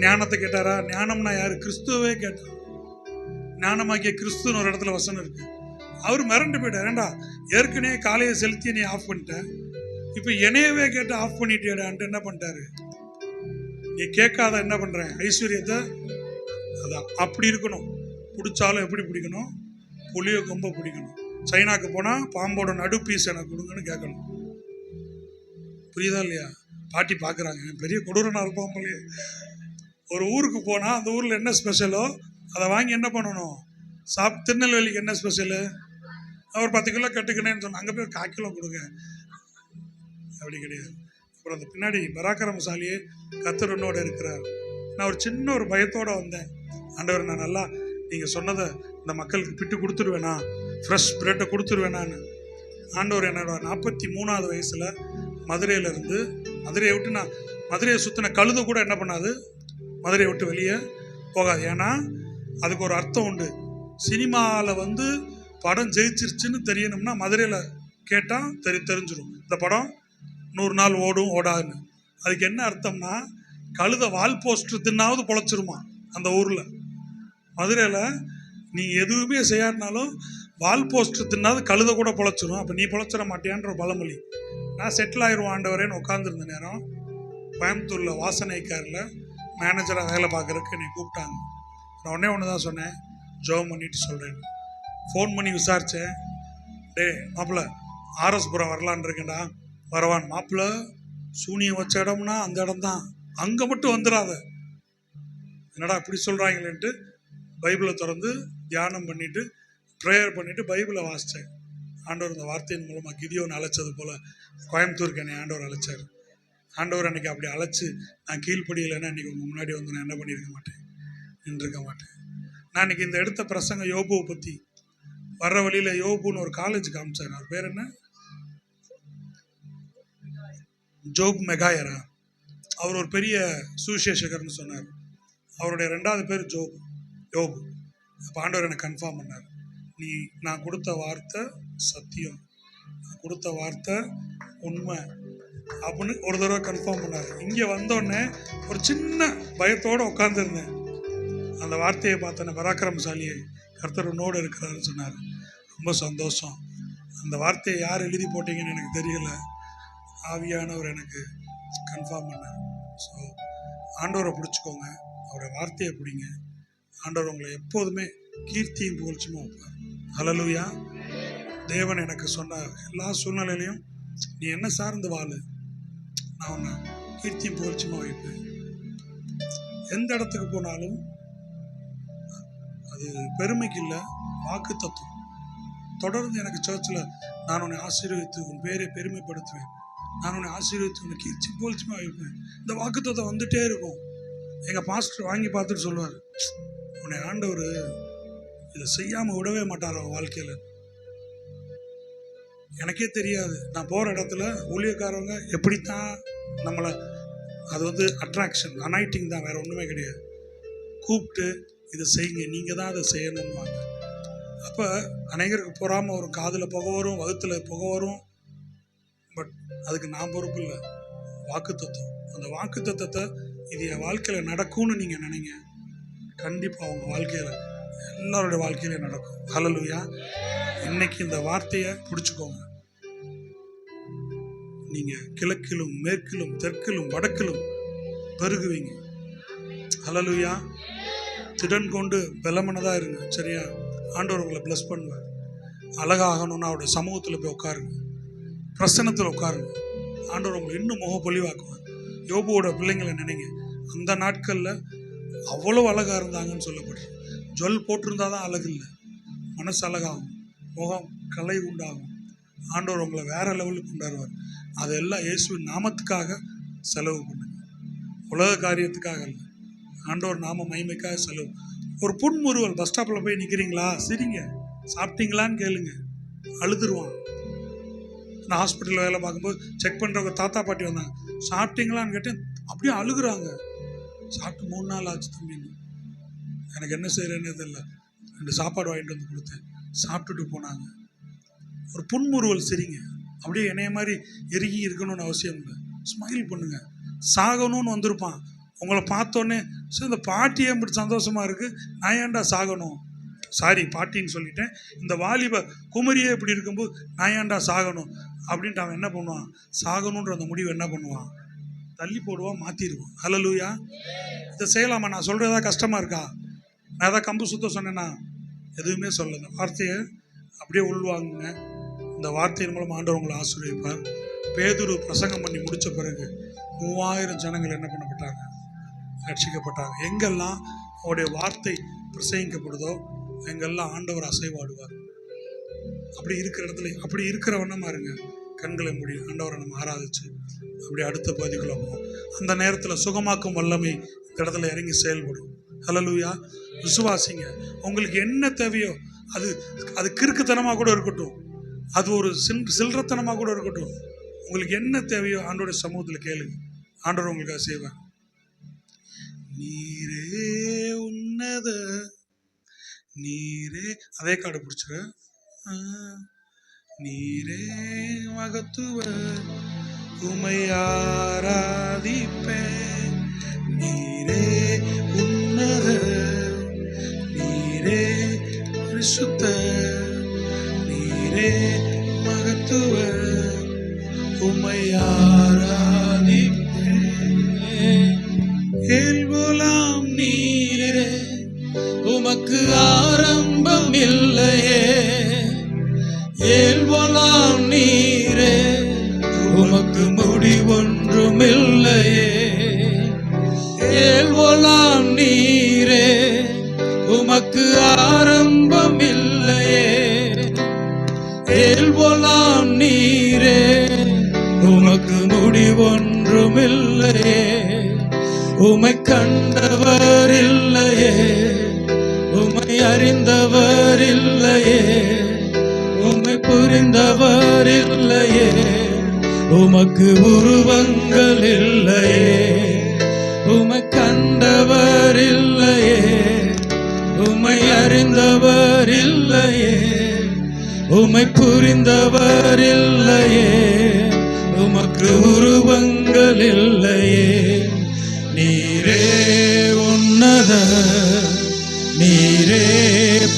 ஞானத்தை கேட்டாரா? ஞானம்னா யாரு? கிறிஸ்துவே கேட்டான். ஞானமாக்கிய கிறிஸ்துன்னு ஒரு இடத்துல வசனம் இருக்கு. அவர் மிரண்டு போயிட்டார். ஏண்டா ஏற்கனவே காலையை செலுத்தி நீ ஆஃப் பண்ணிட்டேன், இப்போ என்னையவே கேட்டு ஆஃப் பண்ணிட்டேடான்ட்டு என்ன பண்ணிட்டாரு, நீ கேட்காத என்ன பண்ணுறேன் ஐஸ்வர்யத்தை. அதான் அப்படி இருக்கணும். பிடிச்சாலும் எப்படி பிடிக்கணும், புளிய கொம்ப பிடிக்கணும். சைனாக்கு போனால் பாம்போட நடு பீஸ் எனக்கு கொடுங்கன்னு கேட்கணும். புரியுதா இல்லையா? பாட்டி பார்க்குறாங்க, பெரிய கொடூரனா இருப்பான் போலயே. ஒரு ஊருக்கு போனால் அந்த ஊரில் என்ன ஸ்பெஷலோ அதை வாங்கி என்ன பண்ணணும், திருநெல்வேலிக்கு என்ன ஸ்பெஷலு, அவர் 10 கிலோ கட்டுக்கினேன்னு சொன்னால் அங்கே போய் 1/4 கிலோ கொடுங்க. அப்படி கிடையாது. அப்புறம் அந்த பின்னாடி பராக்கிரமசாலியே கர்த்தர் என்னோட இருக்கிறார். நான் ஒரு சின்ன ஒரு பயத்தோடு வந்தேன். ஆண்டவர், நான் நல்லா நீங்கள் சொன்னதை இந்த மக்களுக்கு பிட்டு கொடுத்துருவேனா, ஃப்ரெஷ் பிரெட்டை கொடுத்துருவேனான்னு. ஆண்டவர் என்னோட 43வது வயசில் மதுரையிலேருந்து, மதுரையை விட்டு நான் மதுரையை சுற்றின கழுத கூட என்ன பண்ணாது, மதுரையை விட்டு வெளியே போகாது. ஏன்னா அதுக்கு ஒரு அர்த்தம் உண்டு. சினிமாவில் படம் ஜெயிச்சிருச்சுன்னு தெரியணும்னா மதுரையில் கேட்டால் தெரிஞ்சிடும் இந்த படம் 100 நாள் ஓடும் ஓடாதுன்னு. அதுக்கு என்ன அர்த்தம்னா, கழுத வால் போஸ்டர் தின்னாவது பொழைச்சிருமா அந்த ஊரில். மதுரையில் நீ எதுவுமே செய்யாட்டினாலும் வால் போஸ்டர் தின்னாவது கழுத கூட பொழைச்சிரும். அப்போ நீ பொழைச்சிட மாட்டியான்ற ஒரு பழமொழி. நான் செட்டில் ஆயிடுவோம் ஆண்டவரேன்னு உட்காந்துருந்த நேரம் கோயம்புத்தூரில் வாசனைக்காரில் மேனேஜராக வேலை பார்க்குறதுக்கு என்னை கூப்பிட்டாங்க. நான் ஒன்று தான் சொன்னேன், ஜோம் பண்ணிட்டு சொல்கிறேன். ஃபோன் பண்ணி விசாரித்தேன், டே மாப்பிள்ள ஆர்எஸ்புரம் வரலான் இருக்கேன்டா, வரவான். மாப்பிள்ள சூனியம் வச்ச இடம்னா அந்த இடம் தான், அங்கே மட்டும் வந்துடாத. என்னடா இப்படி சொல்கிறாங்களேன்ட்டு பைபிளை திறந்து தியானம் பண்ணிவிட்டு ப்ரேயர் பண்ணிவிட்டு பைபிளை வாசித்தேன். ஆண்டவர் இந்த வார்த்தையின் மூலமாக கிதியோன் அழைச்சது போல் கோயம்புத்தூருக்கு என்னை ஆண்டவர் அழைச்சார். ஆண்டவர் அன்றைக்கி அப்படி அழைச்சி நான் கீழ்ப்படியில்லைன்னா இன்றைக்கி உங்கள் முன்னாடி நான் என்ன பண்ணியிருக்க மாட்டேன், நின்றுருக்க மாட்டேன். நான் இன்னைக்கு இந்த எடுத்த பிரசங்க யோபுவை பற்றி. வர்ற வழியில் யோபுன்னு ஒரு காலேஜ் காமிச்சார். அவர் பேர் என்ன? ஜோப் மெகாயரா. அவர் ஒரு பெரிய சுவிசேஷகர்னு சொன்னார். அவருடைய 2வது பேர் யோபு. அப்போ ஆண்டவர் எனக்கு கன்ஃபார்ம் பண்ணார், நான் கொடுத்த வார்த்தை சத்தியம், நான் கொடுத்த வார்த்தை உண்மை அப்படின்னு ஒரு தடவை கன்ஃபார்ம் பண்ணார். இங்கே வந்தோடனே ஒரு சின்ன பயத்தோடு உட்காந்துருந்தேன். அந்த வார்த்தையை பார்த்தோன்னே பராக்கிரமசாலியை கர்த்தர் உன்னோடு இருக்கிறாருன்னு சொன்னார். ரொம்ப சந்தோஷம். அந்த வார்த்தையை யார் எழுதி போட்டீங்கன்னு எனக்கு தெரியல, ஆவியானவர் எனக்கு கன்ஃபார்ம் பண்ணார். ஸோ ஆண்டவரை பிடிச்சிக்கோங்க, அவருடைய வார்த்தையை பிடிங்க. ஆண்டவர் உங்களை எப்போதுமே கீர்த்தியும் புகழ்ச்சியுமா வைப்பார். ஹல்லேலூயா. தேவன் எனக்கு சொன்ன எல்லா சூழ்நிலையிலையும் நீ என்ன சார்ந்து வாழு, நான் உன்னை கீர்த்தியும் புகழ்ச்சியுமா வைப்பேன். எந்த இடத்துக்கு போனாலும் அது பெருமைக்கு இல்லை, வாக்கு தத்துவம். தொடர்ந்து எனக்கு சர்ச்சில் நான் உன்னை ஆசீர்வதித்து உன் பேரை பெருமைப்படுத்துவேன், நான் உன்னை ஆசீர்வதித்து உன்னை கீர்த்தி புகழ்ச்சியுமா வைப்பேன். இந்த வாக்கு தத்துவம் வந்துட்டே இருக்கும். எங்கள் பாஸ்டர் வாங்கி பார்த்துட்டு சொல்லுவார், உன்னை ஆண்டவர் இதை செய்யாமல் விடவே மாட்டார் அவன் வாழ்க்கையில். எனக்கே தெரியாது, நான் போகிற இடத்துல ஊழியக்காரவங்க எப்படித்தான் நம்மளை, அது அட்ராக்ஷன், அனாயிட்டிங் தான், வேறு ஒன்றுமே கிடையாது. கூப்பிட்டு இதை செய்யுங்க, நீங்கள் தான் அதை செய்யணும்னுவாங்க. அப்போ அநேகருக்கு பொறாமல் வரும், காதில் புகை வரும், வகுத்தில் புகை வரும். பட் அதுக்கு நான் பொறுப்பு இல்லை. வாக்கு தத்துவம், அந்த வாக்கு தத்துவத்தை இது என் வாழ்க்கையில் நடக்கும்னு நீங்கள் நினைங்க, கண்டிப்பாக அவங்க வாழ்க்கையில், எல்லாருடைய வாழ்க்கையிலே நடக்கும். ஹல்லேலூயா. இன்னைக்கு இந்த வார்த்தையை பிடிச்சிக்கோங்க. நீங்கள் கிழக்கிலும் மேற்கிலும் தெற்கிலும் வடக்கிலும் பெருகுவீங்க. ஹல்லேலூயா. திடன் கொண்டு பலமனதாக இருங்க, சரியா? ஆண்டவர் உங்களை பிளஸ் பண்ணுவார். அழகாகணும்னா அவருடைய சமூகத்தில் போய் உட்காருங்க, பிரசன்னத்தில் உட்காருங்க. ஆண்டவர் உங்களை இன்னும் முகப்பொலிவாக்குவார். யோபுவோட பிள்ளைங்களை நினைங்க, அந்த நாட்களில் அவ்வளோ அழகாக இருந்தாங்கன்னு சொல்லப்படுது. ஜுவல் போட்டிருந்தா தான் அழகு இல்லை, மனசு அழகாகும், முகம் கலை உண்டாகும். ஆண்டவர் உங்களை வேற லெவலுக்கு கொண்டாடுவார். அதெல்லாம் இயேசுவின் நாமத்துக்காக செலவு பண்ணுங்க, உலக காரியத்துக்காக இல்லை. ஆண்டவர் நாம மகிமைக்காக செலவு. ஒரு புன்முறுவல், பஸ் ஸ்டாப்பில் போய் நிற்கிறீங்களா, சிரிங்க. சாப்பிட்டீங்களான்னு கேளுங்க, அழுதுருவான். நான் ஹாஸ்பிட்டலில் வேலை பார்க்கும்போது செக் பண்ணுறவங்க தாத்தா பாட்டி வந்தாங்க, சாப்பிட்டீங்களான்னு கேட்டேன், அப்படியே அழுகுறாங்க. சாப்பிட்டு 3 நாள் ஆச்சு தம்பின்னு. எனக்கு என்ன செய்கிறேன்னு தெரியல, 2 சாப்பாடு வாங்கிட்டு வந்து கொடுத்தேன், சாப்பிட்டுட்டு போனாங்க. ஒரு புன்முறுவல் சிரிங்க. அப்படியே என்னைய மாதிரி எருகி இருக்கணும்னு அவசியம் இல்லை, ஸ்மைல் பண்ணுங்க. சாகணும்னு வந்திருப்பான், உங்களை பார்த்தோன்னே சார் இந்த பாட்டியே இப்படி சந்தோஷமாக இருக்குது, நான் ஏன்டா சாகணும், சாரி பாட்டின்னு சொல்லிட்டேன், இந்த வாலிப குமரியே இப்படி இருக்கும்போது நான் ஏன்டா சாகணும் அப்படின்ட்டு அவன் என்ன பண்ணுவான், சாகணுன்ற அந்த முடிவு என்ன பண்ணுவான், தள்ளி போடுவான், மாற்றிடுவான். ஹல்லேலூயா. இதை செய்யலாமா? நான் சொல்கிறதா கஷ்டமாக இருக்கா? நான் எதாவது கம்பு சுத்த சொன்னேன்னா எதுவுமே சொல்லலை. வார்த்தையை அப்படியே உள்வாங்குங்க. இந்த வார்த்தையின் மூலம் ஆண்டவர் உங்களை ஆசீர்வதிப்பார். பேதுரு பிரசங்கம் பண்ணி முடித்த பிறகு 3000 ஜனங்கள் என்ன பண்ணப்பட்டாங்க, ரட்சிக்கப்பட்டாங்க. எங்கெல்லாம் அவருடைய வார்த்தை பிரசங்கிக்கப்படுதோ எங்கெல்லாம் ஆண்டவர் அசைவாடுவார். அப்படி இருக்கிற இடத்துல அப்படி இருக்கிற வண்ணமாக இருங்க. கண்களை மூடி ஆண்டவரை நம்ம ஆராதிச்சு அப்படி அடுத்த பகுதிக்குள்ள போவோம். அந்த நேரத்தில் சுகமாக்கும் வல்லமை இந்த இடத்துல இறங்கி செயல்படும். ஹல்லேலூயா. விசுவாசிங்க. உங்களுக்கு என்ன தேவையோ அது கிறுக்குத்தனமாக கூட இருக்கட்டும், அது ஒரு சில்லறத்தனமாக கூட இருக்கட்டும், உங்களுக்கு என்ன தேவையோ ஆண்டோடைய சமூகத்தில் கேளுங்க, ஆண்டவர் உங்களுக்கு அதை செய்வார். நீரே உன்னத, நீரே, அதே கார்டு பிடிச்சிரு. நீரே மகத்துவர், உம்மை ஆராதிப்பேன். நீரே உன்னத, நீரே பரிசுத்தர், நீரே மகத்துவர், உம்மை ஆராதிப்பேன். ஏல்போலாம் நீரே, உமக்கு ஆரம்பம் இல்லையே. ஏல்போலாம் நீரே, உமக்கு முடிவொன்றும் இல்லையே. ஏல்போலாம் நீரே, உமக்கு ஆரம்பம் இல்லையே. ஏல்போலாம் நீரே, உமக்கு முடிவொன்றும் இல்லையே. உமை கண்டவர் இல்லையே, உமை அறிந்தவர் இல்லையே, உம்மை புரிந்தவர் இல்லையே, உமக்கு உருவங்கள் இல்லையே, உம்மை கண்டவர் இல்லையே, உம்மை அறிந்தவர் இல்லையே, உம்மை புரிந்தவர் இல்லையே, உமக்கு உருவங்கள் இல்லையே. நீரே உன்னத, நீரே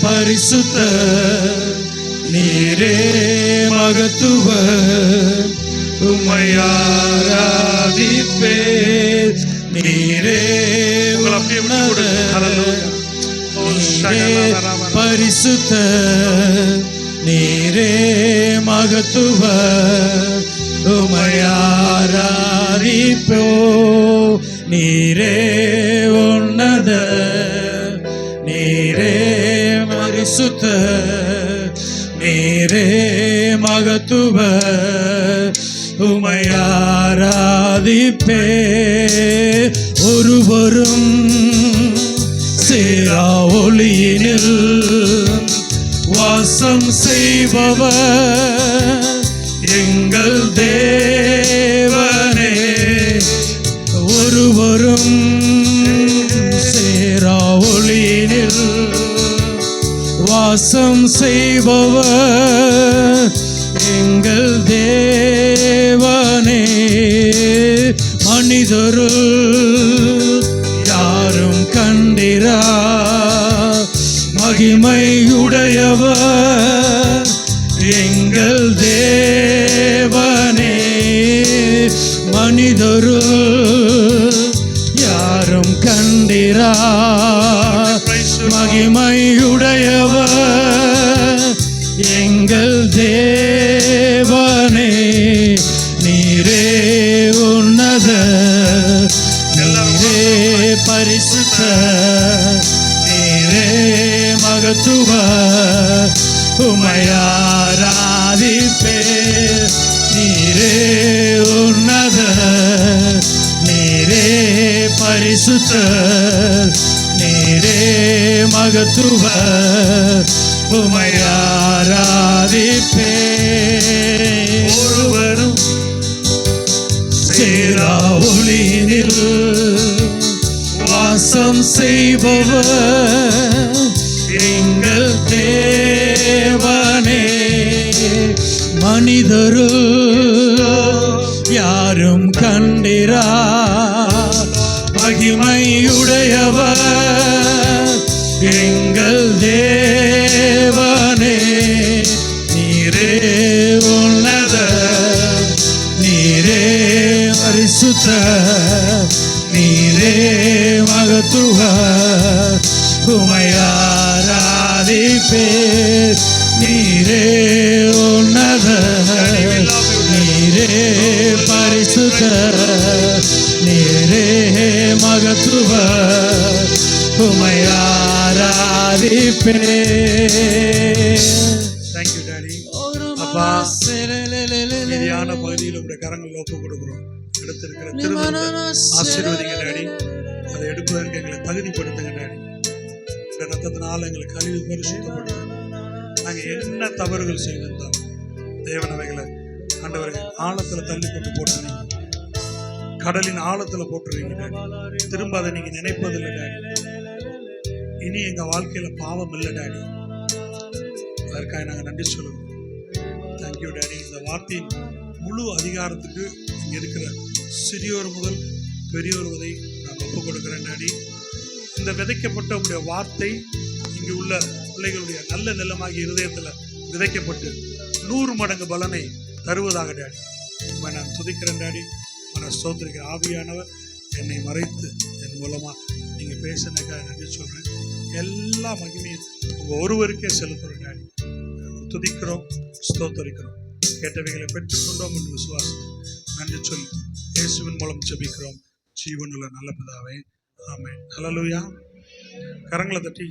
பரிசுத்த, நீரே மகத்துவ, உம்மை ஆராதிப்பே. நீரே உன்னத, நீரே பரிசுத்த, நீரே மகத்துவ, உம்மை ஆராதிப்போ. நீரே உன்னத, நீரே பரிசுத்த, நீரே மகத்துவ, உம்மை ஆராதிப்பே. ஒருவரும் சேரா ஒளியினில் வாசம் செய்பவர் எங்கள் தேவனே. ஒருவரும் சேரா ஒளியினில் வாசம் செய்பவர் எங்கள் தேவனே. மனிதருள் யாரும் கண்டிரா மகிமையுடையவர் எங்கள் தேவனே. மனிதருள் யாரும் கண்டிரா மகிமையுடையவர் எங்கள் தேவனே. நீரே உன்னத, நீரே பரிசுத்த, நீரே மகத்துவ, உம்மை ஆராதிப்பே. நீரே உன்னத, நீரே பரிசுத்த, நீரே மகத்துவ, உம்மை ஆராதிப்பே. ஒருவரும் சேரா ஒளியினில் வாசம் செய்பவர் எங்கள் தேவனே. மனிதருள் யாரும் கண்டிரா மகிமையுடையவர் எங்கள் தேவனே. நீரே உன்னத, நீரே பரிசுத்த, நீரே மகத்துவ, உம்மை ஆராதிப்பே. நீரே உன்னத, நீரே பரிசுத்த, நீரே மகத்துவ, உம்மை ஆராதிப்பே. Thank you, Daddy. அப்பா, மீதியான பகுதியில் உடைய கரங்கள் ஒப்பு கொடுக்கிறோம். எடுத்திருக்கிற திருமணத்தை ஆசீர்வதிங்க டாடி. அதை எடுப்பதற்கு எங்களை தகுதிப்படுத்துங்க டாடி. இந்த ரத்தத்தினால எங்களை கழுவி பரிசுத்தப்படுங்க. நாங்கள் என்ன தவறுகள் செய்திருந்தாலும் தேவனவைகளை ஆண்டவரை ஆழத்தில் தள்ளி கொண்டு போட்டுறீங்க, கடலின் ஆழத்தில் போட்டுறீங்க டாடி. திரும்ப அதை நீங்க நினைப்பதில்லை டாடி. இனி எங்க வாழ்க்கையில பாவம் இல்லை டாடி. அதற்காக நாங்கள் நன்றி சொல்லுவோம். Thank you daddy. இந்த வார்த்தையின் முழு அதிகாரத்துக்கு இங்க இருக்கிற சிறியோர் முதல் பெரியோர் வரை நான் ஒப்புக் கொடுக்கிறேன் டாடி. இந்த விதைக்கப்பட்ட உங்களுடைய வார்த்தை இங்கு உள்ள பிள்ளைகளுடைய நல்ல நிலமாகிய இருதயத்தில் விதைக்கப்பட்டு 100 மடங்கு பலனை தருவதாக டாடி. நான் துதிக்கிறேன் டாடி. நான் ஸ்தோத்திரிக்கிற ஆவியானவர் என்னை மறைத்து என் மூலமா நீங்க பேசினதுக்காக நன்றி சொல்றேன். எல்லா மகிமையும் உங்க ஒருவருக்கே செலுத்துறோம் டாடி. துதிக்கிறோம், ஸ்தோத்தரிக்கிறோம். கேட்டவைகளை பெற்றுக்கொண்டோம் என்று விசுவாசம் நன்றி சொல்லி இயேசுவின் மூலம் ஜெபிக்கிறோம் ஜீவனுள்ள நல்ல பிதாவே, ஆமென். ஹல்லேலூயா. கரங்களை தட்டி